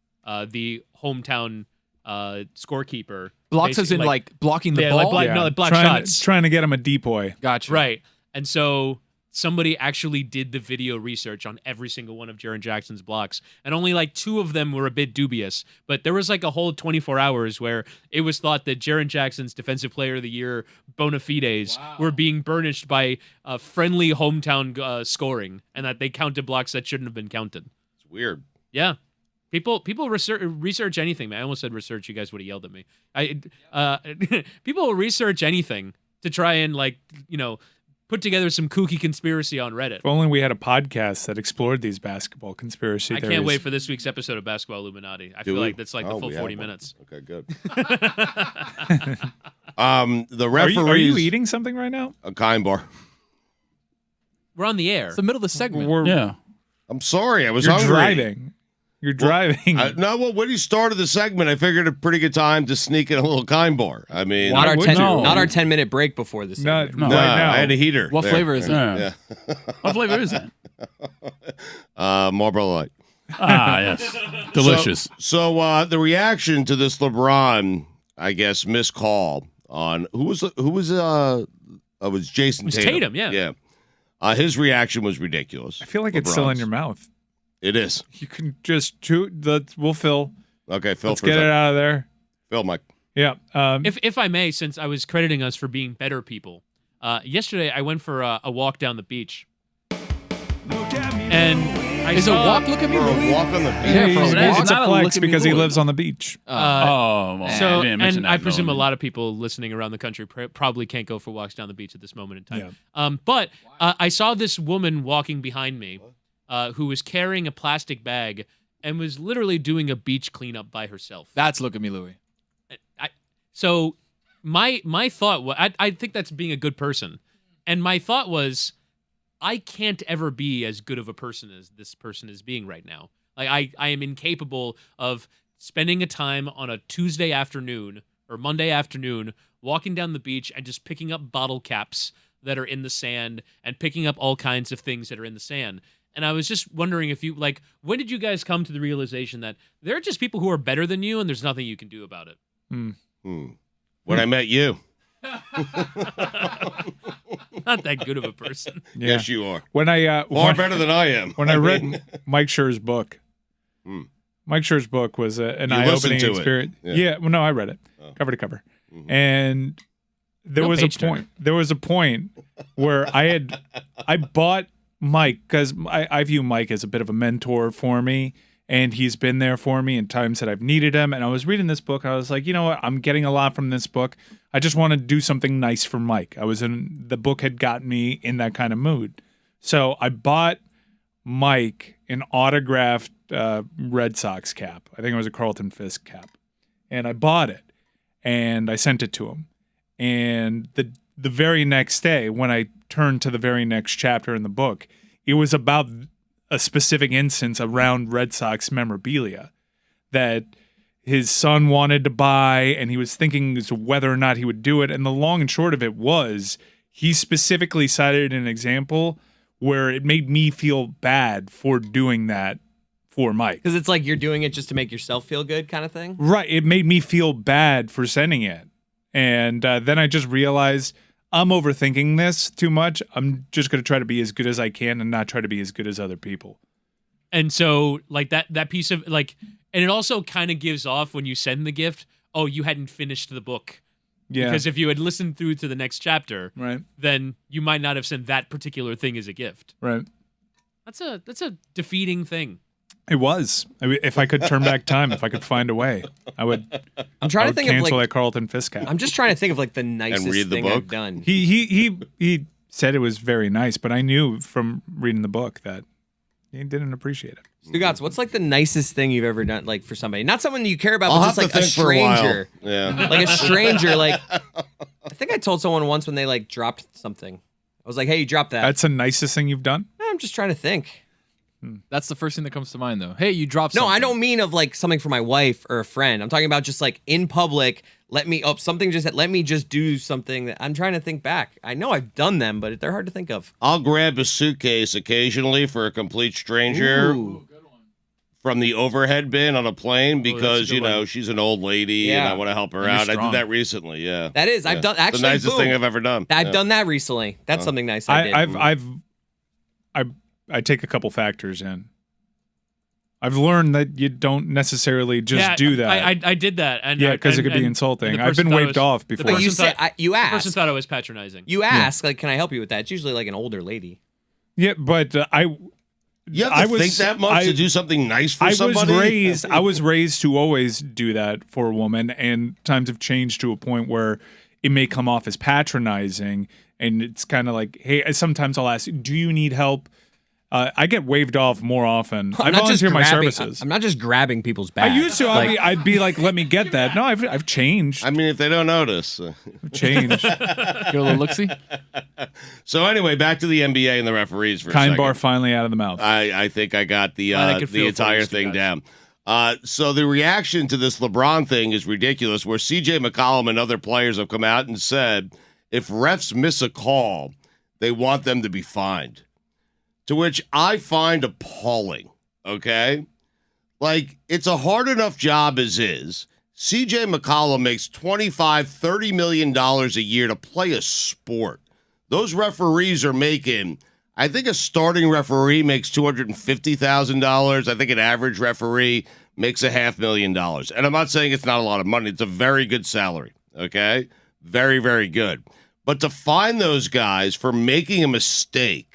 the hometown scorekeeper. Blocks as in like blocking the ball? No, like block trying, shots. Trying to get him a depoy. Gotcha. Right. And so somebody actually did the video research on every single one of Jaren Jackson's blocks, and only like 2 of them were a bit dubious. But there was like a whole 24 hours where it was thought that Jaren Jackson's Defensive Player of the Year bona fides were being burnished by friendly hometown scoring, and that they counted blocks that shouldn't have been counted. It's weird. Yeah. People research anything, man. I almost said research. You guys would have yelled at me. People will research anything to try and put together some kooky conspiracy on Reddit. If only we had a podcast that explored these basketball conspiracy theories. I can't wait for this week's episode of Basketball Illuminati. I feel like that's like the full 40 minutes. Okay, good. The referees. Are you eating something right now? A kind bar. We're on the air. It's the middle of the segment. I'm sorry. I was You're hungry. driving. You're driving. When you started the segment, I figured a pretty good time to sneak in a little kind bar. I mean, not our 10-minute break before this. No, I had a heater. What there. flavor is it? Yeah. What flavor is that? Marlboro Light. Yes. Delicious. So the reaction to this LeBron, I guess, missed call on who was Jason It was Tatum, yeah. Yeah. His reaction was ridiculous. I feel like it's still in your mouth. It is. You can just chew. We'll fill. Okay, Phil. Let's get it out of there. Phil, Mike. Yeah. If I may, since I was crediting us for being better people, yesterday I went for a walk down the beach. And I Is saw, a walk look at me? For a walk on the beach. Yeah, it's a flex because he lives on the beach. So, and I presume a lot of people listening around the country probably can't go for walks down the beach at this moment in time. Yeah. But I saw this woman walking behind me who was carrying a plastic bag and was literally doing a beach cleanup by herself. That's look at me, Louie. So my thought was, I think that's being a good person. And my thought was, I can't ever be as good of a person as this person is being right now. Like I am incapable of spending a time on a Tuesday afternoon or Monday afternoon walking down the beach and just picking up bottle caps that are in the sand and picking up all kinds of things that are in the sand. And I was just wondering if you, when did you guys come to the realization that there are just people who are better than you and there's nothing you can do about it? When I met you. Not that good of a person. Yeah. Yes, you are. When I Far better than I am. When I read Mike Schur's book, Mike Schur's book was an eye-opening listened to it. experience. Yeah. Well, no, I read it cover to cover, and there was a point. There was a point where I bought Mike because I view Mike as a bit of a mentor for me. And he's been there for me in times that I've needed him. And I was reading this book. And I was like, you know what? I'm getting a lot from this book. I just want to do something nice for Mike. The book had gotten me in that kind of mood. So I bought Mike an autographed Red Sox cap. I think it was a Carlton Fisk cap. And I bought it. And I sent it to him. And the very next day, when I turned to the very next chapter in the book, it was about a specific instance around Red Sox memorabilia that his son wanted to buy, and he was thinking as to whether or not he would do it. And the long and short of it was he specifically cited an example where it made me feel bad for doing that for Mike. Because it's like you're doing it just to make yourself feel good kind of thing? Right. It made me feel bad for sending it. And then I just realized I'm overthinking this too much. I'm just going to try to be as good as I can and not try to be as good as other people. And so, that piece of, and it also kind of gives off when you send the gift, oh, you hadn't finished the book. Yeah. Because if you had listened through to the next chapter, right, then you might not have sent that particular thing as a gift. Right. That's a defeating thing. It was. I mean, if I could turn back time, if I could find a way, I would. I'm trying to think of cancel that Carlton Fisk cap. I'm just trying to think of the nicest thing I've done. He said it was very nice, but I knew from reading the book that he didn't appreciate it. Stugotz, what's the nicest thing you've ever done for somebody? Not someone you care about, I'll but just have to a think for a while. stranger. Yeah. Like a stranger. I think I told someone once when they dropped something. I was like, "Hey, you dropped that." That's the nicest thing you've done? I'm just trying to think. That's the first thing that comes to mind, though. Hey, you dropped something. No, I don't mean of something for my wife or a friend. I'm talking about just in public. Let me just do something that I'm trying to think back. I know I've done them, but they're hard to think of. I'll grab a suitcase occasionally for a complete stranger from the overhead bin on a plane because, she's an old lady and I want to help her out. I did that recently, yeah. That is. I've done actually the nicest thing I've ever done. I've done that recently. That's something nice I did. I've I take a couple factors in. I've learned that you don't necessarily just do that. I did that, and because it could be and insulting. the I've person been thought it waved was- off the before. person You thought- said you The asked. person thought I was patronizing. You ask, like, can I help you with that? It's usually like an older lady. Yeah, but You have to think that much to do something nice for somebody? I was raised to always do that for a woman, and times have changed to a point where it may come off as patronizing, and it's kind of like, hey, sometimes I'll ask, do you need help? I get waved off more often. I volunteer my services. I'm not just grabbing people's bags. I used to. I'd be like, let me get that. No, I've changed. I mean, if they don't notice. I've changed. Get a little look-see. So anyway, back to the NBA and the referees for a Kind second. bar finally out of the mouth. I think I got the I could feel the for you, entire Stugotz. thing down. So the reaction to this LeBron thing is ridiculous, where CJ McCollum and other players have come out and said if refs miss a call, they want them to be fined. To which I find appalling, okay? Like, it's a hard enough job as is. CJ McCollum makes $25-30 million a year to play a sport. Those referees are making, I think a starting referee makes $250,000. I think an average referee makes $500,000. And I'm not saying it's not a lot of money. It's a very good salary, okay? Very, very good. But to fine those guys for making a mistake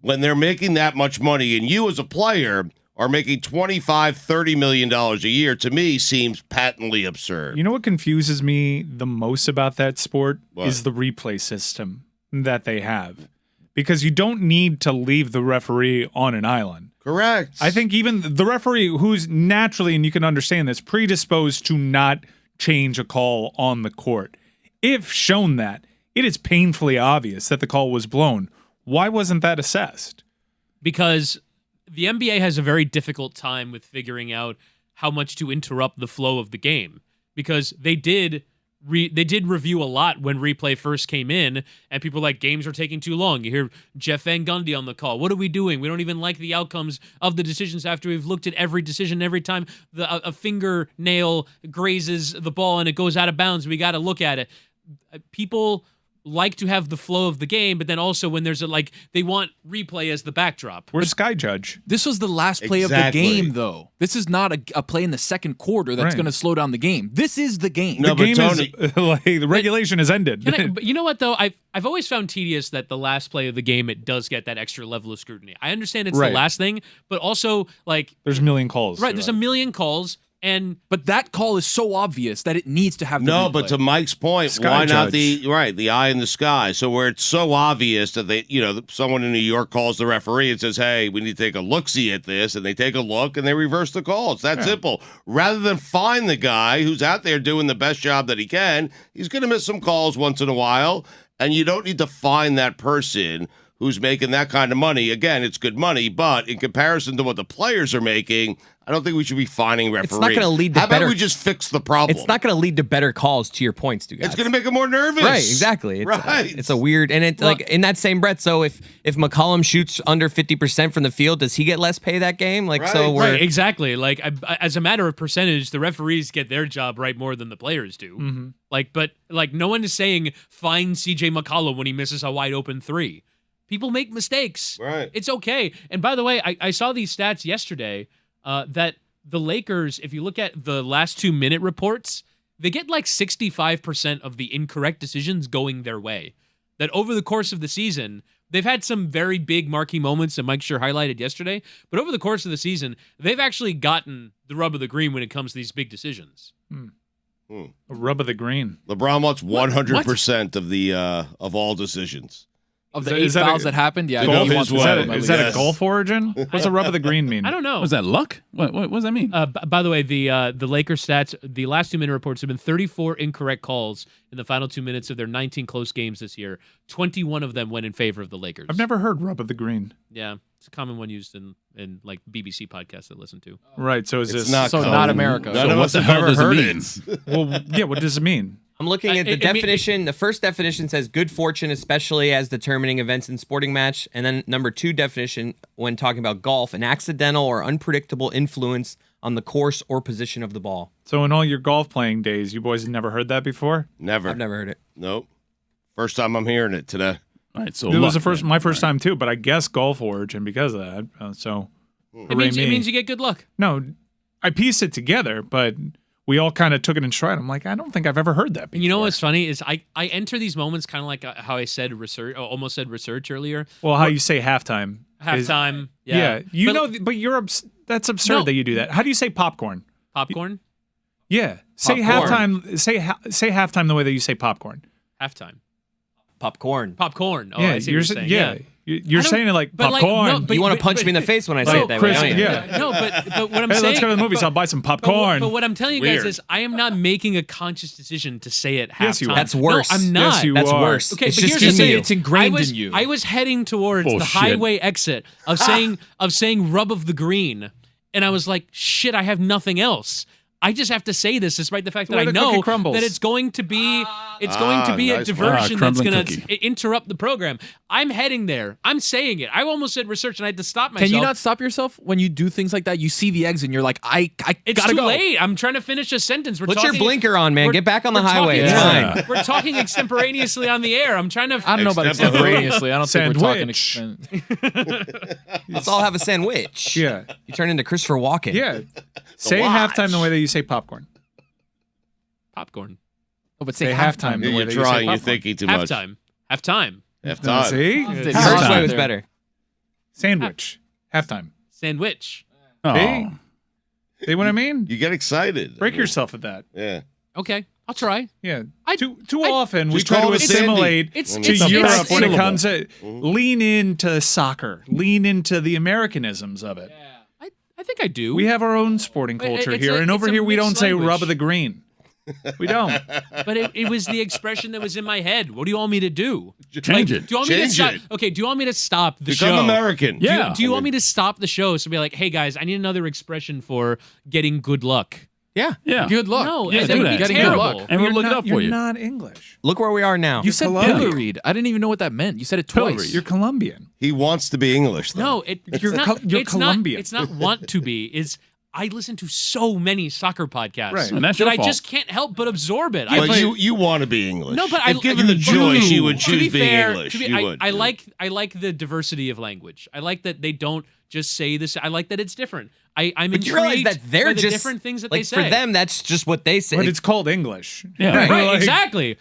when they're making that much money and you as a player are making $25-30 million a year, to me seems patently absurd. You know what confuses me the most about that sport What? is the replay system that they have. Because you don't need to leave the referee on an island. Correct. I think even the referee who's naturally, and you can understand this, predisposed to not change a call on the court. If shown that, it is painfully obvious that the call was blown. Why wasn't that assessed? Because the NBA has a very difficult time with figuring out how much to interrupt the flow of the game. Because they did review a lot when replay first came in, and people were like, games are taking too long. You hear Jeff Van Gundy on the call. What are we doing? We don't even like the outcomes of the decisions after we've looked at every decision. Every time a fingernail grazes the ball and it goes out of bounds, we got to look at it. People like to have the flow of the game, but then also when there's they want replay as the backdrop. We're Sky Judge. This was the last play of the game, though. This is not a play in the second quarter that's Right. going to slow down the game. This is the game. The game is the regulation has ended. But you know what though? I've always found tedious that the last play of the game it does get that extra level of scrutiny. I understand it's Right. the last thing, but also there's a million calls. right. There's a million calls, but that call is so obvious that it needs to have. No, the but replay. to Mike's point, Sky why not judge. the eye in the sky? So where it's so obvious that someone in New York calls the referee and says, "Hey, we need to take a look-see at this," and they take a look and they reverse the call. It's that Yeah. simple. Rather than fine the guy who's out there doing the best job that he can, he's going to miss some calls once in a while, and you don't need to fine that person who's making that kind of money. Again, it's good money, but in comparison to what the players are making, I don't think we should be fining referees. It's not going to lead to How better. about we just fix the problem? It's not going to lead to better calls. To your point, Stugotz. It's going to make them more nervous. Right, exactly. It's, Right. It's a weird, and it like in that same breath. So if McCollum shoots under 50% from the field, does he get less pay that game? Like so, we're right, exactly. Like as a matter of percentage, the referees get their job right more than the players do. Mm-hmm. But no one is saying fine CJ McCollum when he misses a wide open three. People make mistakes. Right. It's okay. And by the way, I saw these stats yesterday that the Lakers, if you look at the last 2-minute reports, they get like 65% of the incorrect decisions going their way. That over the course of the season, they've had some very big marquee moments that Mike sure highlighted yesterday, but over the course of the season, they've actually gotten the rub of the green when it comes to these big decisions. A rub of the green. LeBron wants 100% of the of all decisions. Of the 8 fouls that happened, yeah. Golf, he wants is to that, settle them, is at that a least. golf origin? What's a rub of the green mean? I don't know. Was that luck? What does that mean? By the way, the Lakers stats, the last 2-minute reports have been 34 incorrect calls in the final 2 minutes of their 19 close games this year. 21 of them went in favor of the Lakers. I've never heard rub of the green. Yeah, it's a common one used in like BBC podcasts I listen to. Right. So is It's this not So common. not America. None So of what us the have hell ever does it heard mean? Well, yeah. What does it mean? I'm looking at the definition. The first definition says good fortune, especially as determining events in sporting match. And then number 2 definition, when talking about golf, an accidental or unpredictable influence on the course or position of the ball. So in all your golf playing days, you boys have never heard that before? Never. I've never heard it. Nope. First time I'm hearing it today. All right, so it was luck, my first time too, but I guess Golf Origin because of that. So It means you get good luck. No, I pieced it together, but we all kind of took it in stride. I'm like, I don't think I've ever heard that before. You know what's funny is I enter these moments kind of like how I said research, almost said research earlier. Well, how you say halftime. Halftime. Yeah. But you're that's absurd that you do that. How do you say popcorn? Popcorn? Yeah. Say halftime. Say halftime the way that you say popcorn. Halftime. Popcorn. Popcorn. Oh, yeah, I see what you're saying. Yeah. You're saying it like but popcorn. Like, no, but you want to punch me in the face when I say it that way, don't you? Yeah. No, but what I'm hey, saying. let's go to the movies. I'll buy some popcorn. But what I'm telling you guys is, I am not making a conscious decision to say it halftime. Yes, you are. That's worse. No, I'm not. Yes, you That's are. worse. Okay, it's but just here's the in thing. you. It's ingrained in you. I was heading towards the Bullshit. highway exit of saying rub of the green, and I was like, shit, I have nothing else. I just have to say this, despite the fact that I know that it's going to be a nice diversion that's crumbling going to cookie. interrupt the program. I'm heading there. I'm saying it. I almost said research, and I had to stop myself. Can you not stop yourself when you do things like that? You see the exit and you're like, I It's gotta too go. late. I'm trying to finish a sentence. Put your blinker on, man. Get back on the highway. It's fine. We're talking extemporaneously on the air. I'm trying to. I don't know about extemporaneously. I don't think we're talking. Let's all have a sandwich. Yeah. You turn into Christopher Walken. Yeah. Say halftime the way that you say popcorn. Popcorn. Oh, but Say halftime the way You're that you say trying. You're popcorn. thinking too much. Halftime. Halftime. See? The first way was better. Sandwich. Halftime. Sandwich. Oh. See what I mean? You get excited. Break yourself at that. Yeah. Okay, I'll try. Yeah. Too often we just try call to it Sandy. assimilate It's to a Europe bad when it syllable. comes to lean into soccer, lean into the Americanisms of it. I think I do. We have our own sporting But culture it's here, a- and over it's a here we don't mixed say language. rub of the green. We don't. But it was the expression that was in my head. What do you want me to do? Change it. Do you want me to Change stop? it. Okay. Do you want me to stop the Become show? American. Yeah. Do you want me to stop the show? So be like, hey guys, I need another expression for getting good luck. Yeah. Yeah. Good luck. No, Yeah, that do would that. be Getting good terrible. luck. And we'll look it up for You're you. not English. Look where we are now. You said Colombian. pilloried. I didn't even know what that meant. You said it twice. You're Colombian. He wants to be English, though. No, You're Colombian. It's not want to be. Is I listen to so many soccer podcasts Right. And that's that your I fault. just can't help but absorb it. But you want to be English. No, but if I given the choice, you would to be choose being fair, English. to be- You I, would. I like the diversity of language. I like that they don't just say this. I like that it's different. I'm But intrigued you realize that they're by the just different things that like they say. for them. That's just what they say. But it's called English. Yeah. right? Like- Exactly.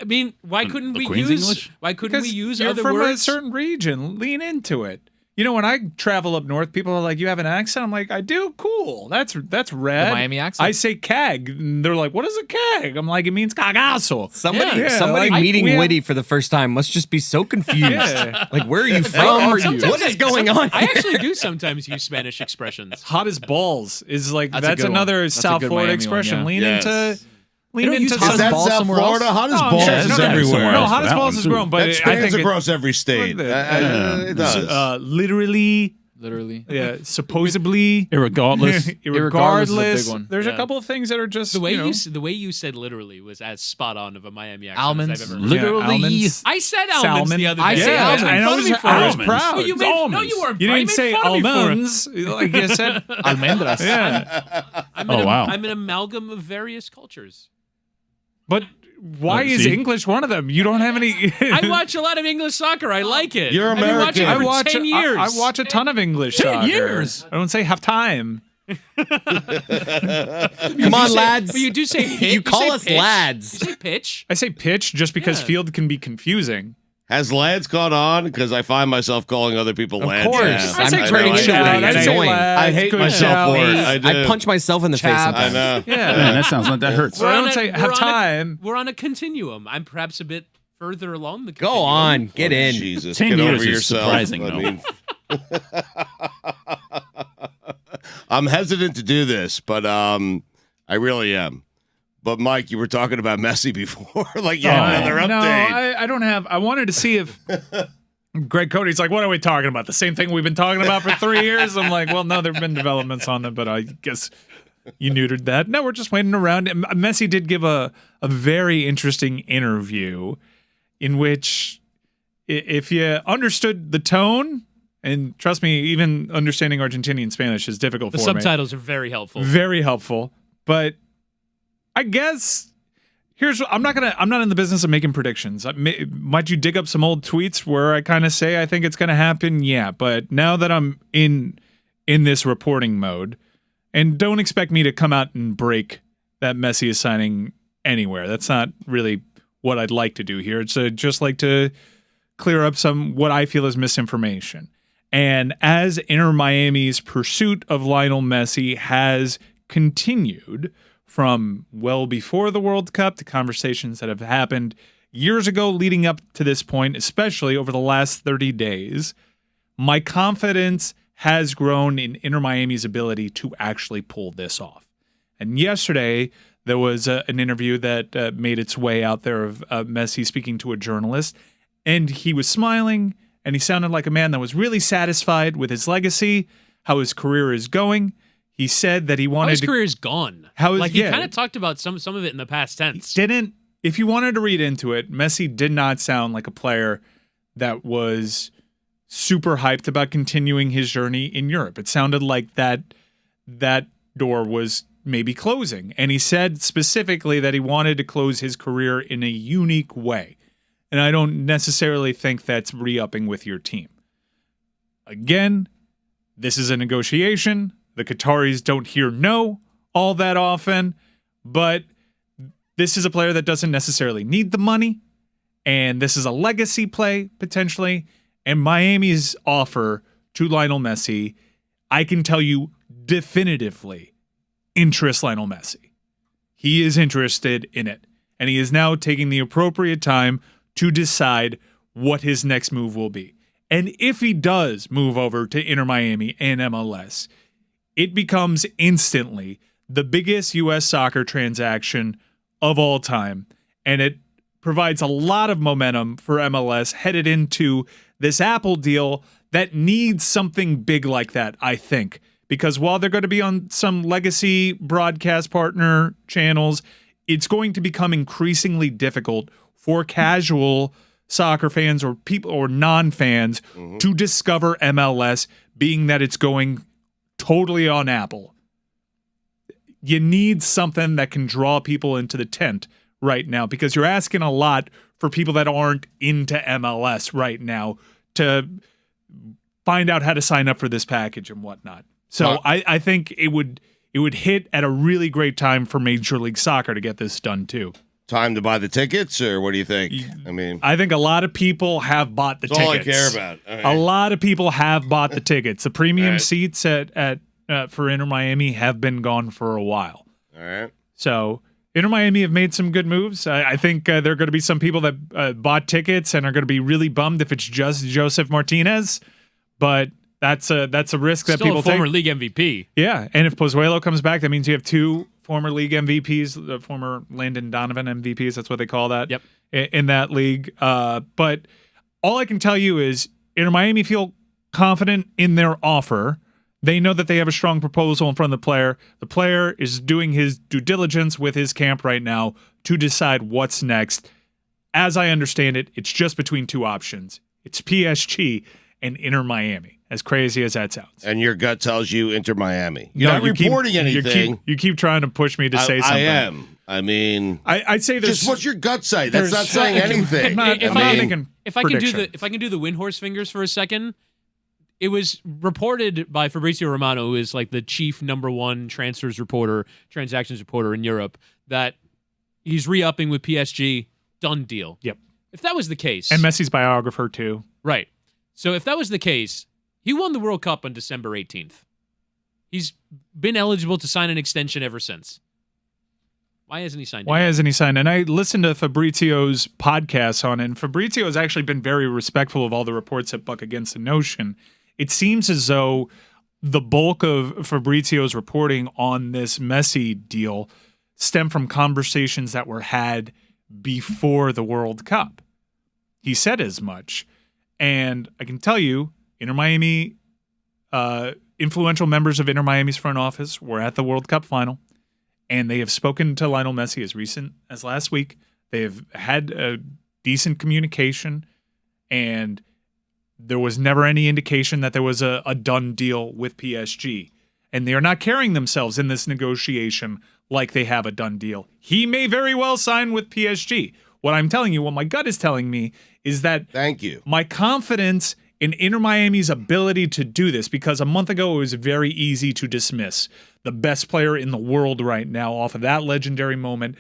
I mean, why couldn't the we Queen's use? English? Why couldn't we Because use you're other from words? a certain region. Lean into it. You know, when I travel up north, people are like, "You have an accent." I'm like, "I do." Cool. That's rad. The Miami accent? I say "cag." And they're like, "What is a cag?" I'm like, "It means cagazo." Somebody, Yeah, somebody like, meeting we have- Whitty for the first time must just be so confused. Yeah. Like, where are you from? Sometimes What is going on? I actually do sometimes use Spanish expressions. Hot as balls is like That's a that's good one. another That's a South good Florida Miami expression. one, yeah. Lean Yes. into. Lean don't use into hot Is that balls South somewhere Florida? else? Hot as Oh, balls sure. is No, no, everywhere. No, else hot for as that balls one, is too. grown, but That I spans think across every state. It does. literally, Literally. supposedly, Irregardless. Irregardless is a big one. There's Yeah. a couple of things that are just The way you know, the way you said literally was as spot on of a Miami accent Almonds. as I've ever heard. Literally. almonds. I said almonds Salmon. the other day. I say almonds. and I was, Made fun of me for I was it. proud. Well, you It's made, no, almonds. you weren't. You You didn't made say fun of me for it. almonds, like you said. Almendras. Yeah, Oh, wow. I'm an amalgam of various cultures. but why is see? English one of them? You don't have any. I watch a lot of English soccer. I like it. You're I've been watching American. it for 10 years. I watch a ton of English 10 soccer. years? I don't say half time. Come on, lads. But you do say hit. You call say us pitch. lads. You say pitch. I say pitch just because Yeah. field can be confusing. Has lads caught on? Because I find myself calling other people lads. course. now. I'm I turning know, into I one. know, It's I know. annoying. I hate Good myself job. for it. I do. I punch myself in the face Chap. I sometimes. know. Yeah. Man, that sounds like that hurts. So I don't say half time. We're on a continuum. I'm perhaps a bit further along the Go continuum. on, get Oh, in. Jesus, 10 get years over is yourself. surprising, I though. mean, I'm hesitant to do this, but I really am. But Mike, you were talking about Messi before, like you had another No, update. I don't have. I wanted to see if Greg Cody's like, what are we talking about? The same thing we've been talking about for 3 years? I'm like, well, no, there have been developments on it, but I guess you neutered that. No, we're just waiting around. And Messi did give a very interesting interview in which, if you understood the tone, and trust me, even understanding Argentinian Spanish is difficult The for me. subtitles are very helpful. Very helpful. But I guess I'm not in the business of making predictions. Might you dig up some old tweets where I kind of say I think it's going to happen? Yeah, but now that I'm in this reporting mode, and don't expect me to come out and break that Messi is signing anywhere. That's not really what I'd like to do here. It's just like to clear up some what I feel is misinformation. And as Inter Miami's pursuit of Lionel Messi has continued from well before the World Cup to conversations that have happened years ago leading up to this point, especially over the last 30 days, my confidence has grown in Inter Miami's ability to actually pull this off. And yesterday, there was an interview that made its way out there of Messi speaking to a journalist, and he was smiling, and he sounded like a man that was really satisfied with his legacy, how his career is going. He said that he wanted his career is gone. He kind of talked about some of it in the past tense. If you wanted to read into it, Messi did not sound like a player that was super hyped about continuing his journey in Europe. It sounded like that door was maybe closing. And he said specifically that he wanted to close his career in a unique way. And I don't necessarily think that's re-upping with your team. Again, this is a negotiation. The Qataris don't hear no all that often, but this is a player that doesn't necessarily need the money, and this is a legacy play, potentially, and Miami's offer to Lionel Messi, I can tell you definitively, interests Lionel Messi. He is interested in it, and he is now taking the appropriate time to decide what his next move will be. And if he does move over to Inter Miami and MLS, it becomes instantly the biggest U.S. soccer transaction of all time, and it provides a lot of momentum for MLS headed into this Apple deal that needs something big like that, I think. Because while they're going to be on some legacy broadcast partner channels, it's going to become increasingly difficult for casual soccer fans or people or non-fans to discover MLS, being that it's going totally on Apple. You need something that can draw people into the tent right now, because you're asking a lot for people that aren't into MLS right now to find out how to sign up for this package and whatnot. So I think it would hit at a really great time for Major League Soccer to get this done too. Time to buy the tickets, or what do you think? I think a lot of people have bought the That's tickets. all I care about. All right. A lot of people have bought the tickets. The premium seats at for Inter Miami have been gone for a while. All right. So Inter Miami have made some good moves. I think there are going to be some people that bought tickets and are going to be really bummed if it's just Joseph Martinez, but that's a risk that people take. Still a former league MVP. Yeah, and if Pozuelo comes back, that means you have two former league MVPs, the former Landon Donovan MVPs. That's what they call that. Yep. In that league. But all I can tell you is Inter Miami feel confident in their offer. They know that they have a strong proposal in front of the player. The player is doing his due diligence with his camp right now to decide what's next. As I understand it, it's just between two options. It's PSG and Inter Miami, as crazy as that sounds. And your gut tells you Inter Miami. You're not reporting anything. You keep trying to push me to say something. I am. I mean, I'd say there's just what's your gut say? That's not saying anything. If I can do the Windhorse fingers for a second, it was reported by Fabrizio Romano, who is like the chief #1 transactions reporter in Europe, that he's re-upping with PSG. Done deal. Yep. If that was the case, and Messi's biographer too. Right. So if that was the case, he won the World Cup on December 18th. He's been eligible to sign an extension ever since. Why hasn't he signed it? Why hasn't he signed? And I listened to Fabrizio's podcast on it, and Fabrizio has actually been very respectful of all the reports that buck against the notion. It seems as though the bulk of Fabrizio's reporting on this Messi deal stemmed from conversations that were had before the World Cup. He said as much. And I can tell you, Inter Miami, influential members of Inter Miami's front office were at the World Cup final, and they have spoken to Lionel Messi as recent as last week. They have had a decent communication, and there was never any indication that there was a done deal with PSG. and they are not carrying themselves in this negotiation like they have a done deal. He may very well sign with PSG. What I'm telling you, what my gut is telling me, is that thank you. My confidence in Inter Miami's ability to do this, because a month ago it was very easy to dismiss the best player in the world right now off of that legendary moment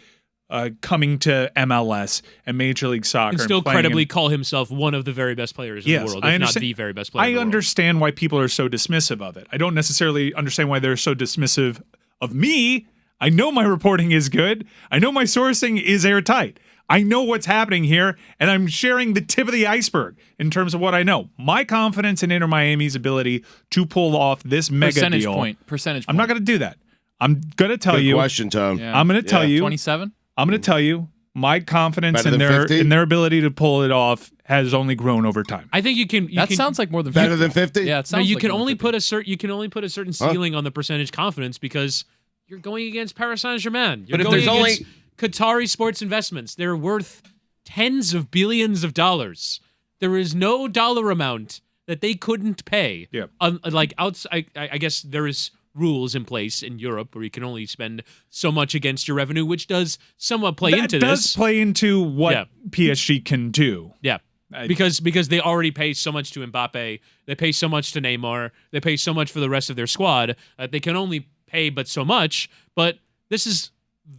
coming to MLS and Major League Soccer. And still credibly call himself one of the very best players in the world, if not the very best player in the world. I understand why people are so dismissive of it. I don't necessarily understand why they're so dismissive of me. I know my reporting is good. I know my sourcing is airtight. I know what's happening here, and I'm sharing the tip of the iceberg in terms of what I know. My confidence in Inter Miami's ability to pull off this mega Percentage deal. Percentage point. I'm not going to do that. I'm going to tell you. Good question, Tom. Yeah. I'm going to tell you. 27? I'm going to tell you my confidence Better in than 50? their ability to pull it off has only grown over time. I think you can. That sounds like more than 50. Better than 50? Yeah, it sounds you like can more than only 50. put a certain. You can only put a certain ceiling on the percentage confidence because you're going against Paris Saint-Germain. You're But if going there's against Qatari sports investments. They're worth tens of billions of dollars. There is no dollar amount that they couldn't pay. Yeah. Like outside, I guess there is rules in place in Europe where you can only spend so much against your revenue, which does somewhat play into this. That does play into what PSG can do. Yeah. Because they already pay so much to Mbappe, they pay so much to Neymar, they pay so much for the rest of their squad. They can only pay but so much. But this is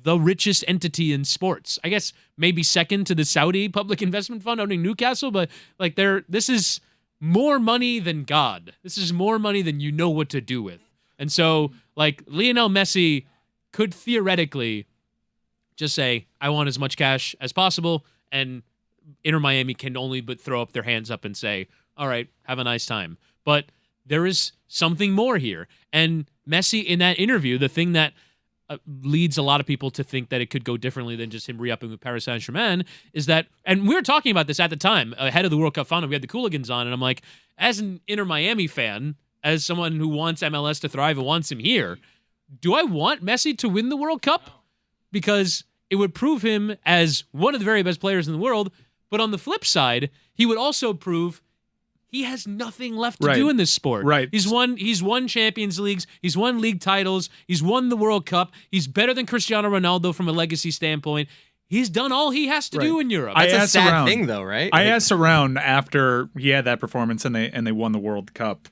the richest entity in sports. I guess maybe second to the Saudi Public Investment Fund owning Newcastle, but like this is more money than God. This is more money than you know what to do with. And so, like, Lionel Messi could theoretically just say, I want as much cash as possible, and Inter Miami can only but throw up their hands up and say, all right, have a nice time. But there is something more here. And Messi, in that interview, the thing that leads a lot of people to think that it could go differently than just him re-upping with Paris Saint-Germain is that, and we were talking about this at the time, ahead of the World Cup final, we had the Cooligans on, and I'm like, as an Inter Miami fan, as someone who wants MLS to thrive and wants him here, do I want Messi to win the World Cup? Because it would prove him as one of the very best players in the world, but on the flip side, he would also prove he has nothing left to do in this sport. Right. He's won Champions Leagues. He's won league titles. He's won the World Cup. He's better than Cristiano Ronaldo from a legacy standpoint. He's done all he has to do in Europe. That's a asked sad around- thing, though, right? I asked around after he had that performance and they won the World Cup,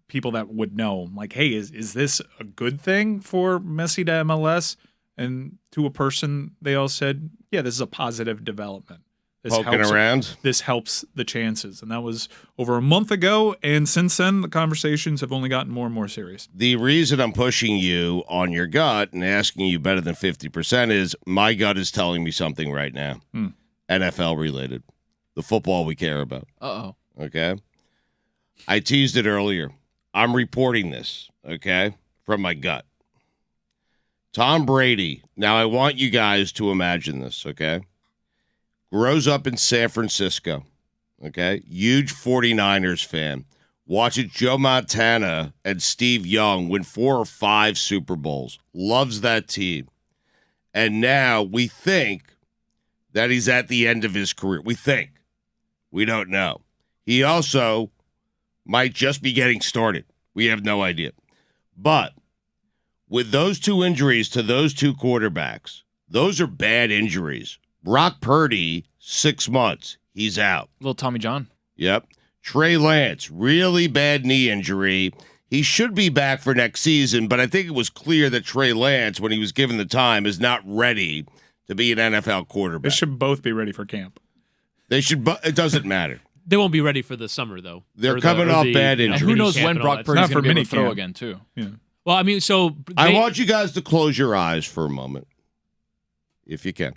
people that would know, like, hey, is this a good thing for Messi to MLS? And to a person, they all said, yeah, this is a positive development. This helps the chances. And that was over a month ago. And since then, the conversations have only gotten more and more serious. The reason I'm pushing you on your gut and asking you better than 50% is my gut is telling me something right now. NFL related. The football we care about. Uh-oh. Okay? I teased it earlier. I'm reporting this, okay, from my gut. Tom Brady. Now, I want you guys to imagine this, okay? Grows up in San Francisco, okay? Huge 49ers fan. Watches Joe Montana and Steve Young win 4 or 5 Super Bowls. Loves that team. And now we think that he's at the end of his career. We think. We don't know. He also might just be getting started. We have no idea. But with those 2 injuries to those 2 quarterbacks, those are bad injuries. Brock Purdy, 6 months. He's out. Little Tommy John. Yep. Trey Lance, really bad knee injury. He should be back for next season, but I think it was clear that Trey Lance, when he was given the time, is not ready to be an NFL quarterback. They should both be ready for camp. They should. It doesn't matter. They won't be ready for the summer, though. They're coming off bad injuries. And who knows when Brock Purdy's going to be able to throw minicamp. again, too. Yeah. Well, I mean, so I want you guys to close your eyes for a moment, if you can.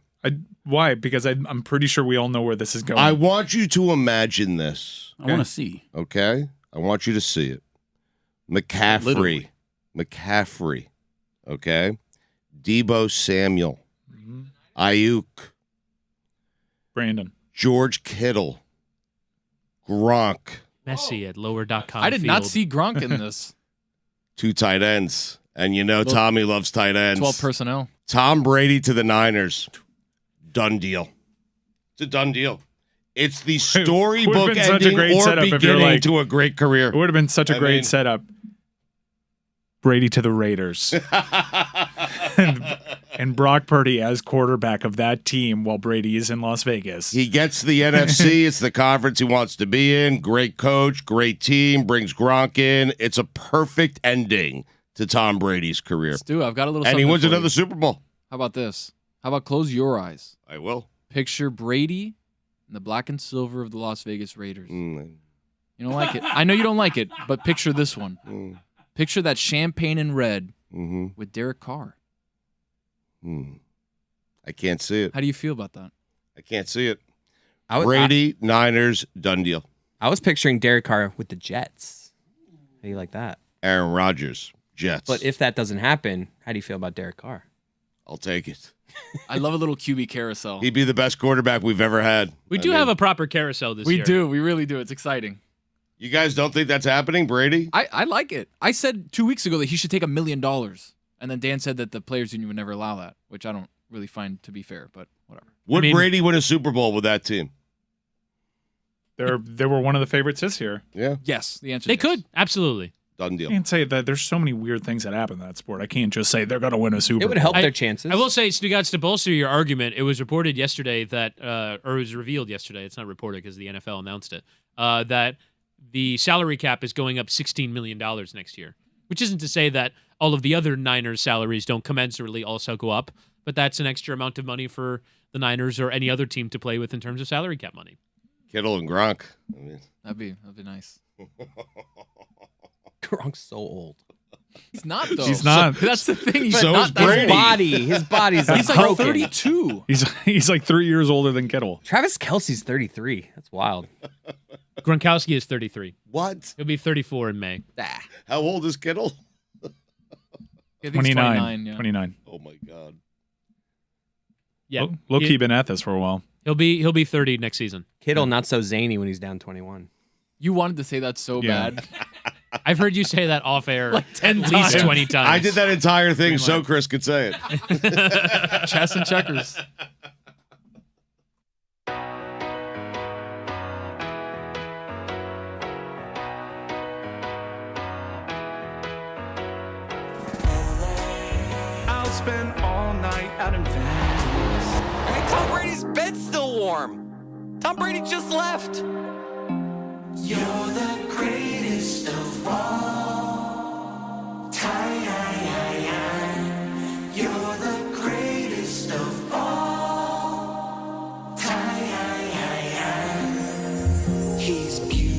Why? Because I'm pretty sure we all know where this is going. I want you to imagine this. I want to see. Okay? I want you to see it. McCaffrey. Literally. McCaffrey. Okay? Debo Samuel. Ayuk. Brandon. George Kittle. Gronk. Messi at lower.com. I did not see Gronk in this. 2 tight ends. And you know Tommy loves tight ends. 12 personnel. Tom Brady to the Niners. Done deal. It's a done deal. It's the storybook ending or beginning to a great career. It would have been such a great setup. Brady to the Raiders. and Brock Purdy as quarterback of that team while Brady is in Las Vegas. He gets the NFC. It's the conference he wants to be in. Great coach, great team, brings Gronk in. It's a perfect ending to Tom Brady's career. Stu, I've got a little And he something wins for another you. Super Bowl. How about this? How about close your eyes? I will. Picture Brady in the black and silver of the Las Vegas Raiders. You don't like it. I know you don't like it, but picture this one. Picture that champagne and red with Derek Carr. I can't see it. How do you feel about that? I can't see it. Brady, Niners, done deal. I was picturing Derek Carr with the Jets. How do you like that? Aaron Rodgers, Jets. But if that doesn't happen, how do you feel about Derek Carr? I'll take it. I love a little QB carousel. He'd be the best quarterback we've ever had. We do have a proper carousel this We year. do. We really do. It's exciting. You guys don't think that's happening, Brady? I like it. I said 2 weeks ago that he should take $1 million. And then Dan said that the players union would never allow that, which I don't really find to be fair, but whatever. Would Brady win a Super Bowl with that team? They were one of the favorites this year. Yeah. Yes, the answer They is could. Absolutely. Done deal. I can't say that there's so many weird things that happen in that sport. I can't just say they're going to win a Super Bowl. chances. I will say, Stugotz, to bolster your argument, it was reported yesterday that, or it was revealed yesterday, it's not reported because the NFL announced it, that the salary cap is going up $16 million next year, which isn't to say that all of the other Niners salaries don't commensurately also go up, but that's an extra amount of money for the Niners or any other team to play with in terms of salary cap money. Kittle and Gronk. That'd be nice. Gronk's so old. He's not though. He's not. That's the thing. He's So not is that Brady. His body's He's like broken. 32. He's like 3 years older than Kittle. Travis Kelce's 33. That's wild. Gronkowski is 33. What? He'll be 34 in May. How old is Kittle? I think he's 29. yeah. 29. Oh my God. Yeah. Low-key been at this for a while. He'll be 30 next season. Kittle not so zany when he's down 21. You wanted to say that so Yeah. bad. I've heard you say that off air Like 10 at least times. 20 times. I did that entire thing so Chris could say it. Chess and checkers. I'll spend all night out in Vegas. I mean, Tom Brady's bed's still warm. Tom Brady just left. You're the greatest of all